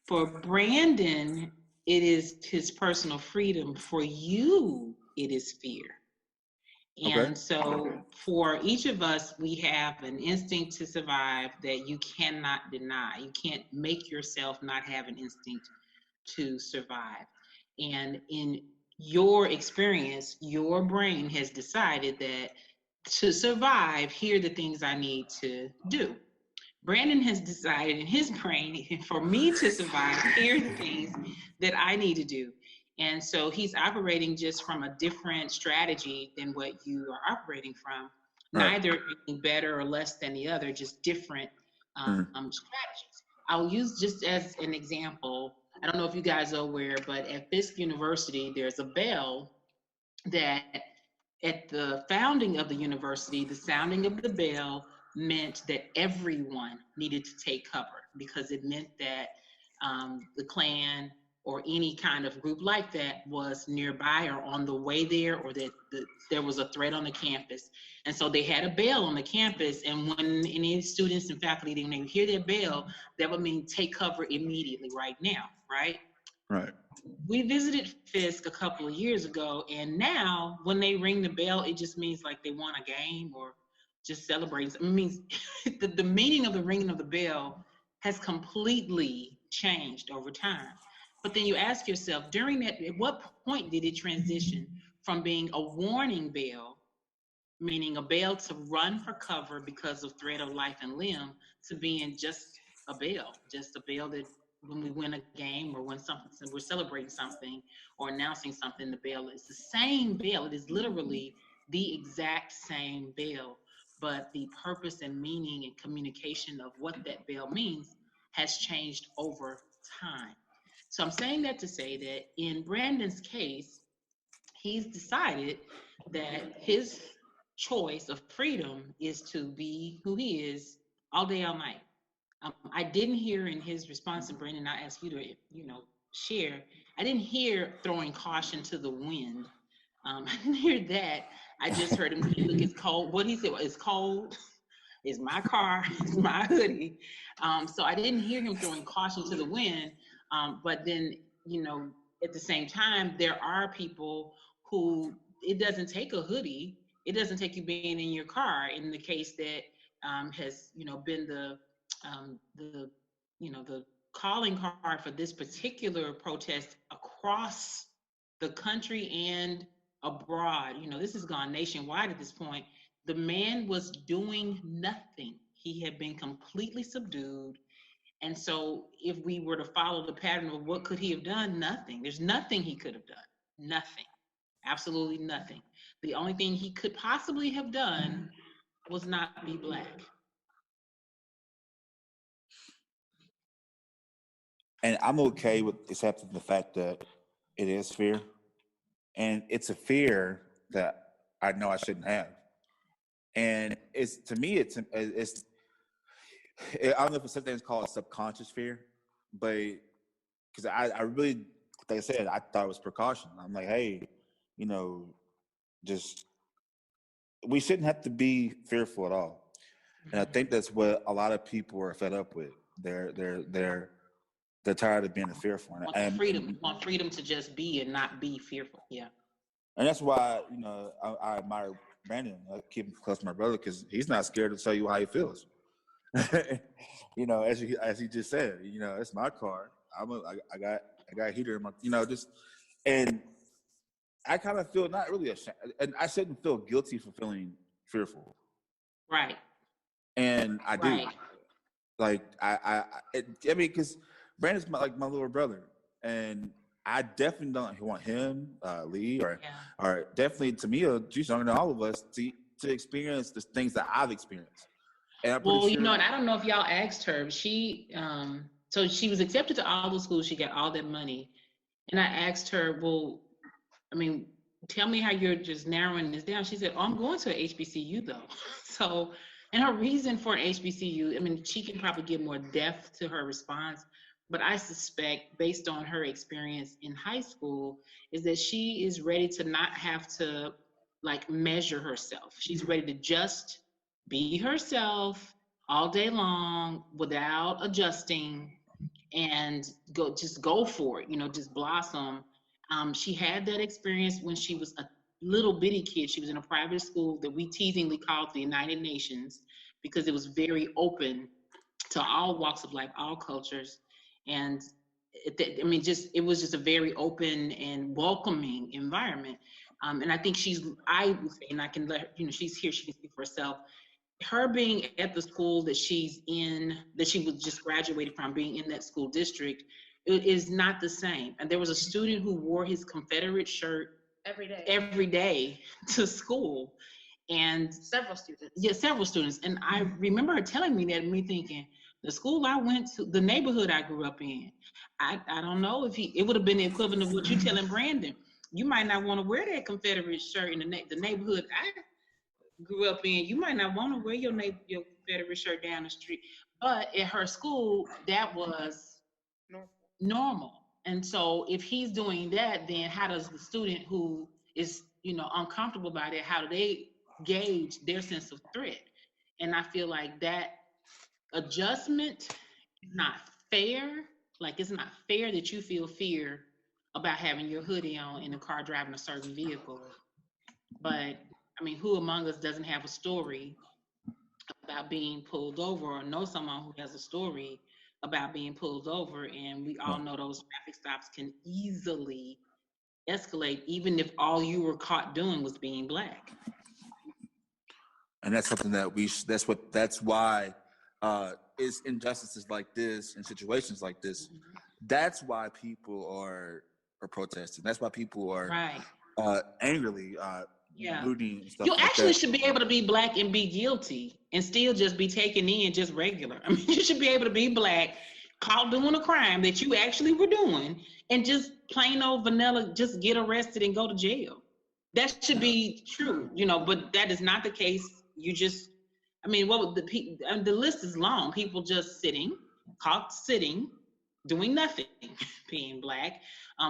S3: For Brandon, it is his personal freedom. For you, it is fear. And so for each of us, we have an instinct to survive that you cannot deny. You can't make yourself not have an instinct to survive. And in your experience, your brain has decided that to survive, here are the things I need to do. Brandon has decided in his brain, for me to survive, here are the things that I need to do. And so he's operating just from a different strategy than what you are operating from. Neither being better or less than the other, just different strategies. I'll use just as an example, I don't know if you guys are aware, but at Fisk University, there's a bell that at the founding of the university, the sounding of the bell meant that everyone needed to take cover, because it meant that the Klan or any kind of group like that was nearby or on the way there, or that there was a threat on the campus. And so they had a bell on the campus, and when any students and faculty, when they hear that bell, that would mean take cover immediately, right now, right?
S1: Right.
S3: We visited Fisk a couple of years ago, and now when they ring the bell, it just means like they won a game or just celebrating. It means the meaning of the ringing of the bell has completely changed over time. But then you ask yourself, during that, at what point did it transition from being a warning bell, meaning a bell to run for cover because of threat of life and limb, to being just a bell that when we win a game or when something, we're celebrating something or announcing something, the bell is the same bell. It is literally the exact same bell, but the purpose and meaning and communication of what that bell means has changed over time. So I'm saying that to say that in Brandon's case, he's decided that his choice of freedom is to be who he is all day, all night. I didn't hear in his response, and Brandon, I asked you to, share. I didn't hear throwing caution to the wind. I didn't hear that. I just heard him say, look, it's cold. What he said, it's cold. It's my car. It's my hoodie. So I didn't hear him throwing caution to the wind. But then, at the same time, there are people who it doesn't take a hoodie. It doesn't take you being in your car. In the case that has, been the calling card for this particular protest across the country and abroad. This has gone nationwide at this point. The man was doing nothing. He had been completely subdued. And so if we were to follow the pattern of what could he have done, nothing. There's nothing he could have done. Nothing. Absolutely nothing. The only thing he could possibly have done was not be Black.
S1: And I'm okay with accepting the fact that it is fear. And it's a fear that I know I shouldn't have. And it's, to me, I don't know if it's something that's called subconscious fear, but because I really, like I said, I thought it was precaution. I'm like, hey, just, we shouldn't have to be fearful at all. And I think that's what a lot of people are fed up with. They're tired of being fearful.
S3: Want freedom to just be and not be fearful. Yeah.
S1: And that's why, I admire Brandon. I keep him close to my brother because he's not scared to tell you how he feels. As he just said, it's my car. I got a heater in my, and I kind of feel not really ashamed, and I shouldn't feel guilty for feeling fearful.
S3: Right.
S1: And I do.
S3: Right.
S1: Like I mean, because Brandon's my little brother, and I definitely don't want him, Lee, or definitely Tamia, she's younger than all of us, to experience the things that I've experienced. And I'm pretty
S3: Well,
S1: sure.
S3: and I don't know if y'all asked her. So she was accepted to all the schools. She got all that money, and I asked her, well, I mean, tell me how you're just narrowing this down. She said, oh, I'm going to a HBCU though. So, and her reason for an HBCU, I mean, she can probably give more depth to her response, but I suspect based on her experience in high school is that she is ready to not have to like measure herself. She's ready to just be herself all day long without adjusting and just go for it, just blossom. She had that experience when she was a little bitty kid. She was in a private school that we teasingly called the United Nations because it was very open to all walks of life, all cultures. And it was just a very open and welcoming environment. And I think I would say, and I can let her, she's here, she can speak for herself. Her being at the school that she's in, that she was just graduated from, being in that school district, it is not the same. And there was a student who wore his Confederate shirt every day to school. And
S4: Several students.
S3: Yeah, several students. And I remember her telling me that, and me thinking, the school I went to, the neighborhood I grew up in, I don't know if it would have been the equivalent of what you telling Brandon. You might not want to wear that Confederate shirt in the neighborhood I grew up in. You might not want to wear your Confederate shirt down the street. But at her school, that was normal. And so if he's doing that, then how does the student who is, uncomfortable by that, how do they gauge their sense of threat? And I feel like that adjustment is not fair. Like, it's not fair that you feel fear about having your hoodie on in the car driving a certain vehicle. But I mean, who among us doesn't have a story about being pulled over, or know someone who has a story about being pulled over? And we all know those traffic stops can easily escalate, even if all you were caught doing was being Black.
S1: And that's something that that's why it's injustices like this and situations like this. That's why people are protesting. That's why people are angrily looting and stuff
S3: You
S1: like
S3: actually
S1: that.
S3: should be able to be Black and be guilty and still just be taken in just regular. I mean, you should be able to be Black, caught doing a crime that you actually were doing, and just plain old vanilla, just get arrested and go to jail. That should be true, but that is not the case. You just, I mean, the list is long. People just caught sitting, doing nothing, being Black.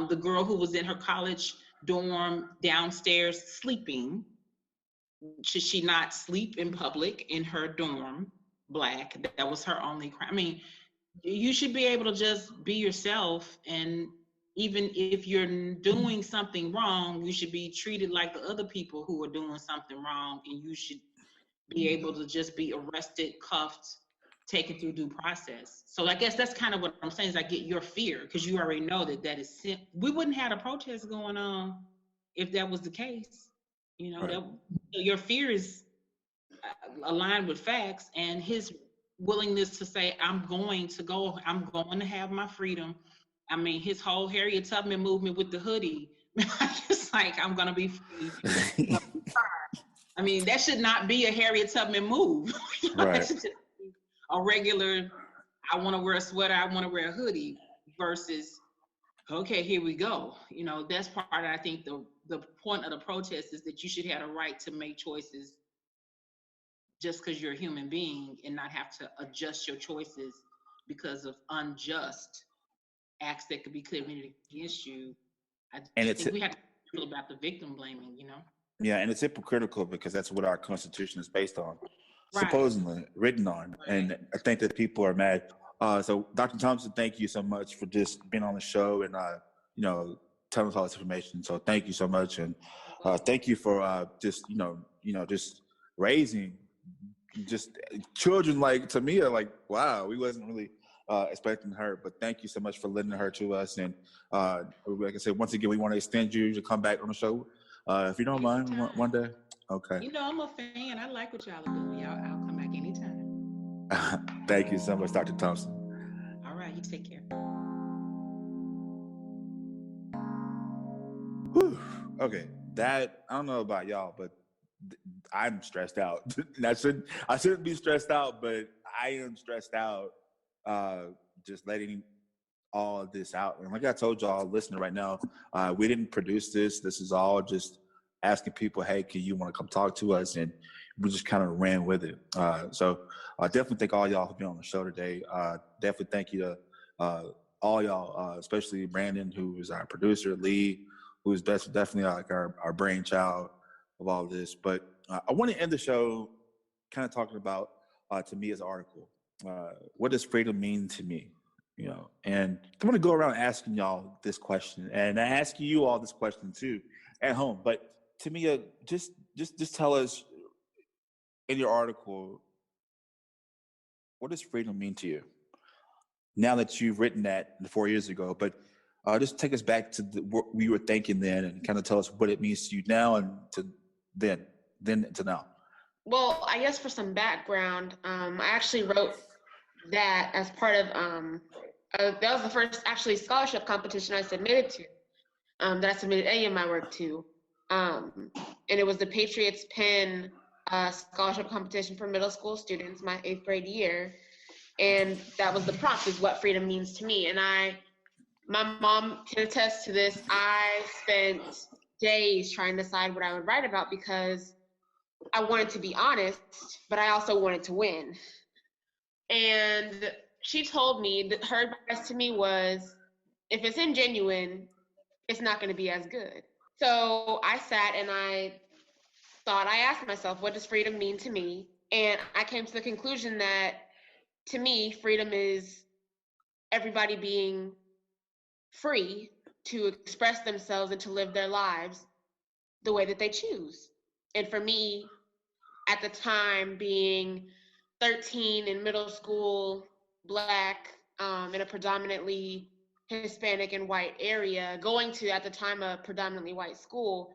S3: The girl who was in her college dorm downstairs sleeping, should she not sleep in public in her dorm, Black? That was her only crime. I mean, you should be able to just be yourself, and even if you're doing something wrong, you should be treated like the other people who are doing something wrong, and you should be able to just be arrested, cuffed, taken through due process. So I guess that's kind of what I'm saying, is I get your fear, because you already know that is we wouldn't have a protest going on if that was the case. So your fear is aligned with facts, and his willingness to say, I'm going to have my freedom. I mean, his whole Harriet Tubman movement with the hoodie, it's like, I'm going to be free. I mean, that should not be a Harriet Tubman move.
S1: Right.
S3: That should just be a regular, I want to wear a sweater, I want to wear a hoodie, versus, okay, here we go. That's part of, I think, the point of the protest is that you should have a right to make choices just because you're a human being, and not have to adjust your choices because of unjust acts that could be committed against you. I think we have to be careful about the victim blaming,
S1: Yeah, and it's hypocritical because that's what our Constitution is based on, supposedly written on. Right. And I think that people are mad. So, Dr. Thompson, thank you so much for just being on the show and telling us all this information. So, thank you so much, and thank you for just just raising just children like Tamia. Like, wow, we wasn't really expecting her, but thank you so much for lending her to us. And like I said, once again, we want to extend you to come back on the show. If you don't mind, one day. Okay.
S3: I'm a fan. I like what y'all are doing. I'll come back anytime.
S1: Thank you so much, Dr. Thompson.
S3: All right, you take care.
S1: Whew. Okay, that, I don't know about y'all, but I'm stressed out. And I shouldn't be stressed out, but I am stressed out. Just letting all of this out. And like I told y'all listening right now, we didn't produce this. This is all just asking people, hey, can you want to come talk to us? And we just kind of ran with it. So I definitely thank all y'all for being on the show today. Definitely thank you to all y'all, especially Brandon, who is our producer, Lee, who is definitely like our brainchild of all of this. But I want to end the show kind of talking about Tamia's article. What does freedom mean to me? You know, and I'm gonna go around asking y'all this question, and I ask you all this question too at home. But Tamia, just tell us in your article, what does freedom mean to you? Now that you've written that 4 years ago, but just take us back to what we were thinking then, and kind of tell us what it means to you now and to then to now.
S4: Well, I guess for some background, I actually wrote that as part of that was the first actually scholarship competition I submitted to, that I submitted any of my work to, and it was the Patriots Pen scholarship competition for middle school students, my 8th grade year, and that was the prompt, is what freedom means to me. And my mom can attest to this. I spent days trying to decide what I would write about because I wanted to be honest, but I also wanted to win. And she told me that her advice to me was, if it's ingenuine, it's not going to be as good. So I sat and I asked myself, what does freedom mean to me? And I came to the conclusion that, to me, freedom is everybody being free to express themselves and to live their lives the way that they choose. And for me, at the time, being 13 in middle school, Black, in a predominantly Hispanic and white area, going to, at the time, a predominantly white school,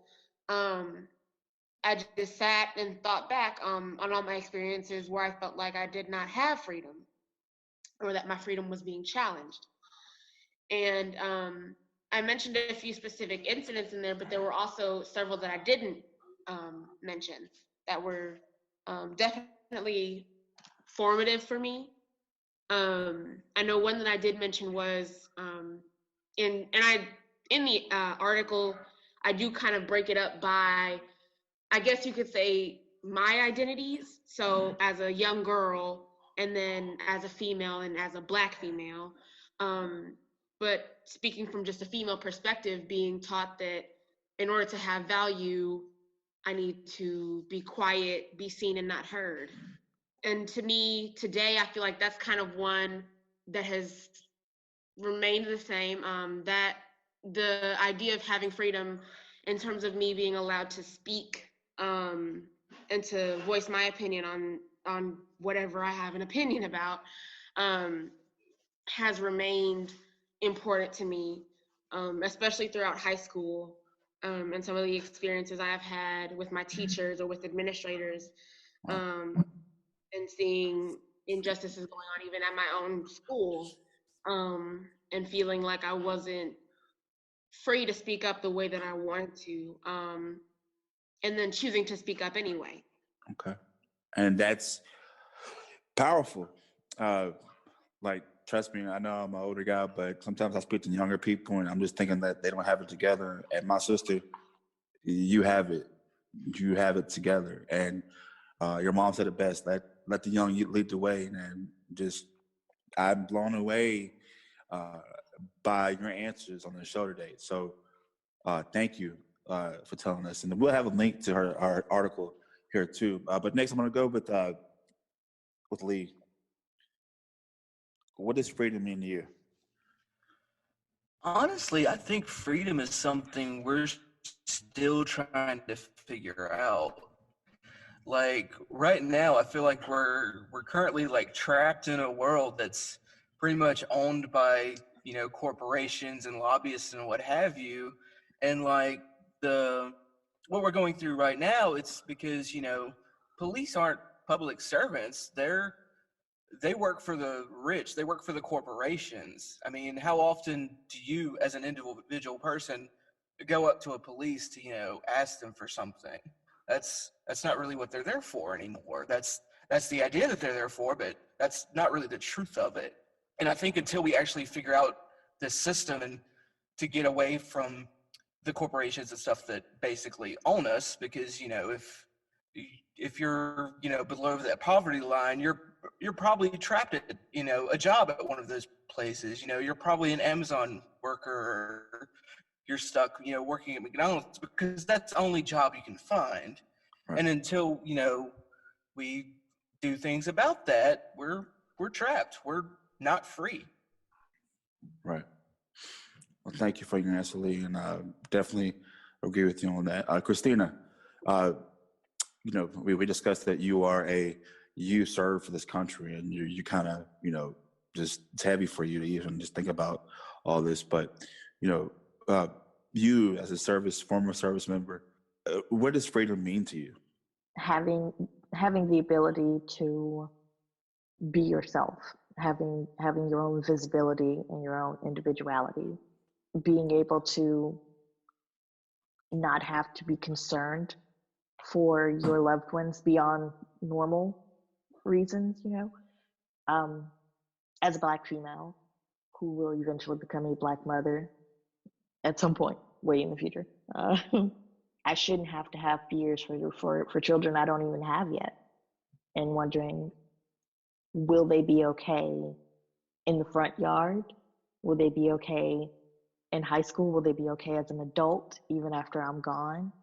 S4: I just sat and thought back on all my experiences where I felt like I did not have freedom, or that my freedom was being challenged. And I mentioned a few specific incidents in there, but there were also several that I didn't mention that were definitely formative for me. I know one that I did mention was in the article, I do kind of break it up by, I guess you could say, my identities. So as a young girl, and then as a female, and as a Black female. But speaking from just a female perspective, being taught that in order to have value, I need to be quiet, be seen and not heard. And to me, today, I feel like that's kind of one that has remained the same. That the idea of having freedom in terms of me being allowed to speak and to voice my opinion on whatever I have an opinion about has remained important to me, especially throughout high school, and some of the experiences I have had with my teachers or with administrators, and seeing injustices going on even at my own school, and feeling like I wasn't free to speak up the way that I wanted to, and then choosing to speak up anyway.
S1: Okay. And that's powerful. Like, trust me, I know I'm an older guy, but sometimes I speak to younger people and I'm just thinking that they don't have it together. And my sister, you have it. You have it together. And your mom said it best, let the young lead the way. And just, I'm blown away by your answers on the show today. So thank you for telling us. And we'll have a link to our article here too. But next I'm going to go with Lee. What does freedom mean to you?
S6: Honestly, I think freedom is something we're still trying to figure out. Like right now, I feel like we're currently like trapped in a world that's pretty much owned by, corporations and lobbyists and what have you. And like what we're going through right now, it's because, police aren't public servants. They work for the rich. They work for the corporations. I mean, how often do you, as an individual person, go up to a police to, ask them for something? That's not really what they're there for anymore. That's the idea that they're there for, but that's not really the truth of it. And I think until we actually figure out this system and to get away from the corporations and stuff that basically own us, because if you're below that poverty line, you're probably trapped at a job at one of those places. You're probably an Amazon worker, or you're stuck working at McDonald's, because that's the only job you can find.
S1: Right.
S6: And until we do things about that, we're trapped. We're not free.
S1: Right. Well, thank you for your answer, Lee, and definitely agree with you on that. Christina, we discussed that you serve for this country, and you kind of, just it's heavy for you to even just think about all this. But, you as a former service member, what does freedom mean to you?
S5: Having the ability to be yourself, having your own visibility and your own individuality, being able to not have to be concerned for your loved ones beyond normal reasons, as a Black female who will eventually become a Black mother at some point way in the future. I shouldn't have to have fears for children I don't even have yet, and wondering, will they be okay in the front yard? Will they be okay in high school? Will they be okay as an adult even after I'm gone?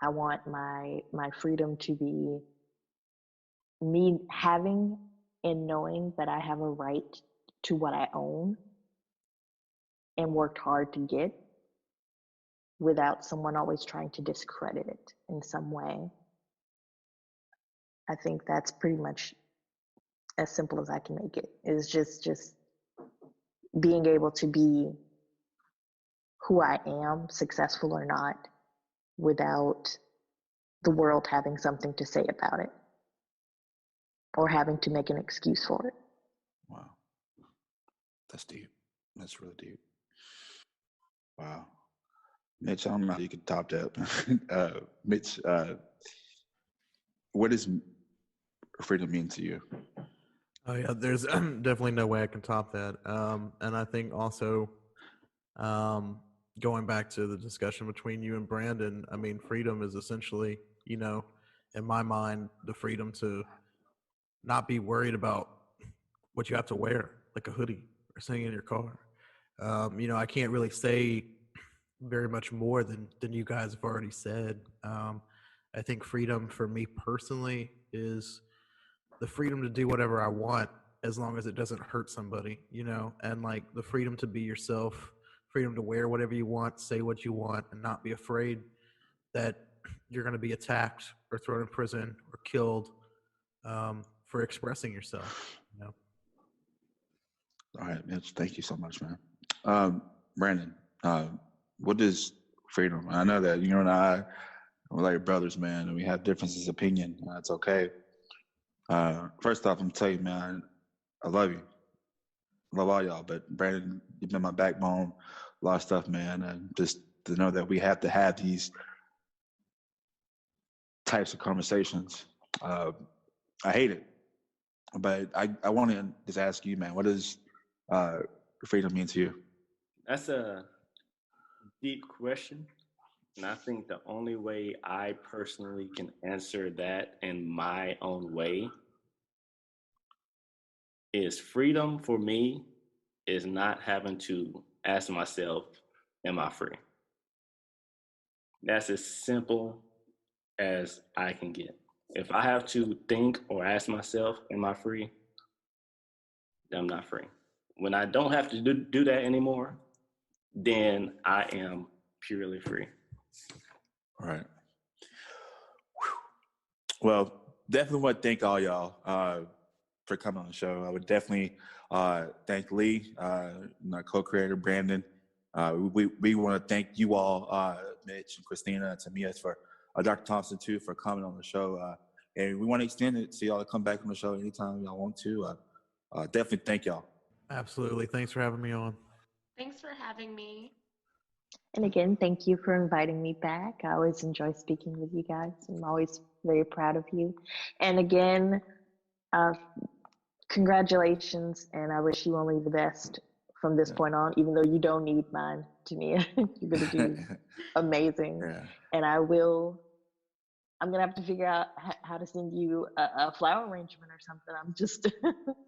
S5: I want my freedom to be me having and knowing that I have a right to what I own and worked hard to get, without someone always trying to discredit it in some way. I think that's pretty much as simple as I can make it. Is just being able to be who I am, successful or not, without the world having something to say about it or having to make an excuse for it.
S1: Wow. That's deep. That's really deep. Wow. Mitch, I don't know how you could top that. Mitch, what does freedom mean to you?
S2: Oh yeah, there's definitely no way I can top that. And I think also, going back to the discussion between you and Brandon, I mean, freedom is essentially, in my mind, the freedom to not be worried about what you have to wear, like a hoodie or sitting in your car. I can't really say very much more than you guys have already said. I think freedom for me personally is the freedom to do whatever I want, as long as it doesn't hurt somebody, and like the freedom to be yourself, freedom to wear whatever you want, say what you want, and not be afraid that you're going to be attacked or thrown in prison or killed for expressing yourself.
S1: All right, Mitch, thank you so much, man. Brandon, what is freedom? I know that you and I, we're like brothers, man, and we have differences of opinion. That's okay. First off, I'm tell you, man, I love you. I love all y'all, but Brandon, you've been my backbone, a lot of stuff, man, and just to know that we have to have these types of conversations. I hate it, but I want to just ask you, man, what does freedom mean to you?
S7: That's a deep question. And I think the only way I personally can answer that in my own way is freedom for me is not having to ask myself, am I free? That's as simple as I can get. If I have to think or ask myself, am I free? Then I'm not free. When I don't have to do that anymore, then I am purely free.
S1: All right. Well, definitely want to thank all y'all for coming on the show. I would definitely thank Lee, my co-creator, Brandon. We want to thank you all, Mitch and Christina and Tamia, for Dr. Thompson too, for coming on the show. And we want to extend it so y'all to come back on the show anytime y'all want to. Definitely thank y'all.
S2: Absolutely. Thanks for having me on.
S4: Thanks for having me.
S5: And again, thank you for inviting me back. I always enjoy speaking with you guys. I'm always very proud of you. And again, uh, congratulations, and I wish you only the best from this point on, even though you don't need mine, Tamia. You're going to do amazing.
S1: Yeah.
S5: And I'm going to have to figure out how to send you a flower arrangement or something. I'm just,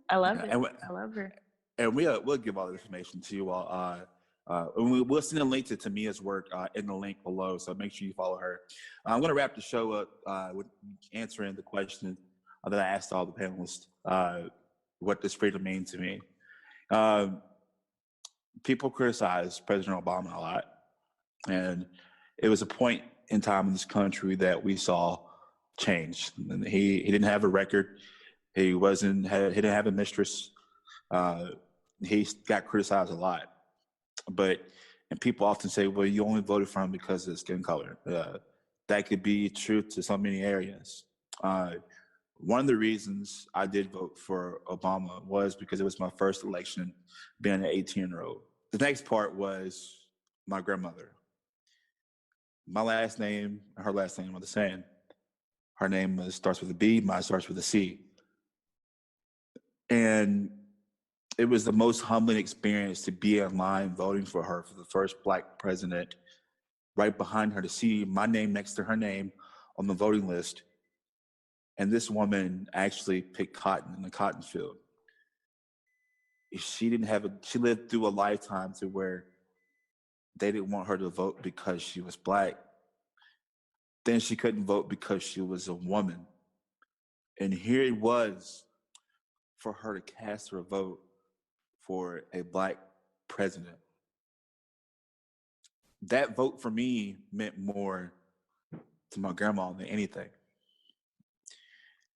S5: I love it. I love her.
S1: And we'll give all the information to you all. And we'll send a link to Tamia's work in the link below, so make sure you follow her. I'm going to wrap the show up with answering the question that I asked all the panelists. What does freedom mean to me? People criticize President Obama a lot, and it was a point in time in this country that we saw change. And he didn't have a record. He didn't have a mistress. He got criticized a lot. And people often say, well, you only voted for him because of his skin color. That could be true to so many areas. One of the reasons I did vote for Obama was because it was my first election being an 18-year-old. The next part was my grandmother. My last name and her last name are the same. Her name starts with a B, mine starts with a C. And it was the most humbling experience to be in line voting for her for the first Black president, right behind her, to see my name next to her name on the voting list. And this woman actually picked cotton in the cotton field. She lived through a lifetime to where they didn't want her to vote because she was Black. Then she couldn't vote because she was a woman. And here it was for her to cast her vote for a Black president. That vote for me meant more to my grandma than anything.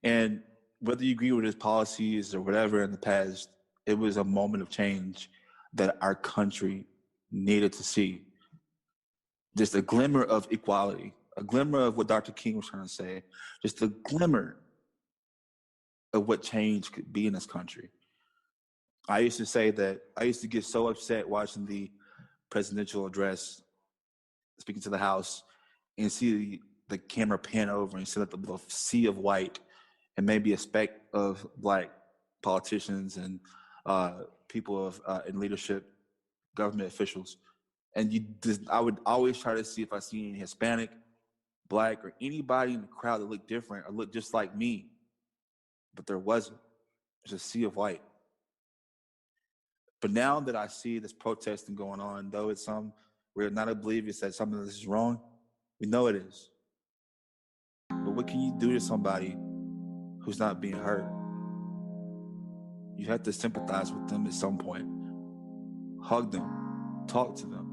S1: And whether you agree with his policies or whatever in the past, it was a moment of change that our country needed to see. Just a glimmer of equality, a glimmer of what Dr. King was trying to say, just a glimmer of what change could be in this country. I used to say that I used to get so upset watching the presidential address, speaking to the House, and see the camera pan over and see that the sea of white and maybe a speck of Black politicians and people in leadership, government officials. And I would always try to see if I see any Hispanic, Black, or anybody in the crowd that looked different or looked just like me. But there wasn't. There's a sea of white. But now that I see this protesting going on, though it's we're not oblivious that something of this is wrong, we know it is. But what can you do to somebody who's not being heard? You have to sympathize with them at some point. Hug them. Talk to them.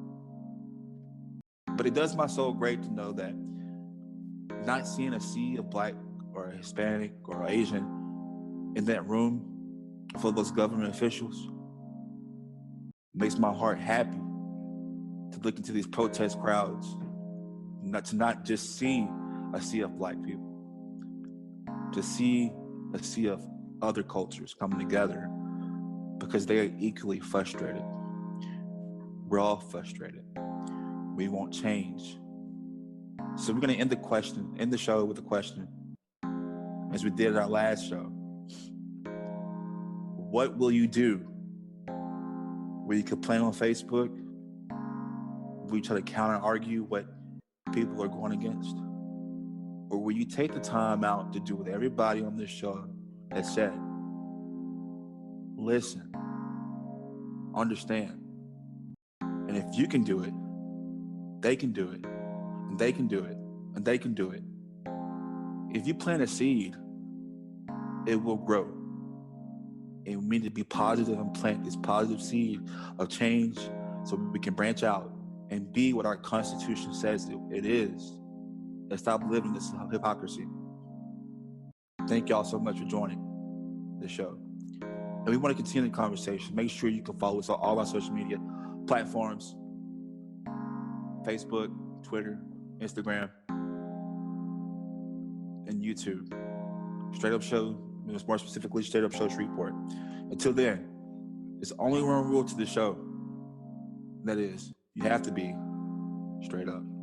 S1: But it does my soul great to know that not seeing a sea of Black or Hispanic or Asian in that room for those government officials makes my heart happy to look into these protest crowds, not just see a sea of Black people, to see a sea of other cultures coming together because they are equally frustrated. We're all frustrated. We want change. So we're going to end the show with a question, as we did at our last show. What will you do? Will you complain on Facebook? Will you try to counter argue what people are going against? Or will you take the time out to do what everybody on this show has said? Listen, understand. And if you can do it, they can do it, and they can do it, and they can do it. If you plant a seed, it will grow. And we need to be positive and plant this positive seed of change so we can branch out and be what our Constitution says it is, and stop living this hypocrisy. Thank y'all so much for joining the show. And we want to continue the conversation. Make sure you can follow us on all our social media platforms: Facebook, Twitter, Instagram, and YouTube. Straight Up Show, more specifically, Straight Up Show Shreveport. Until then, there's only one rule to the show. That is, you have to be Straight up.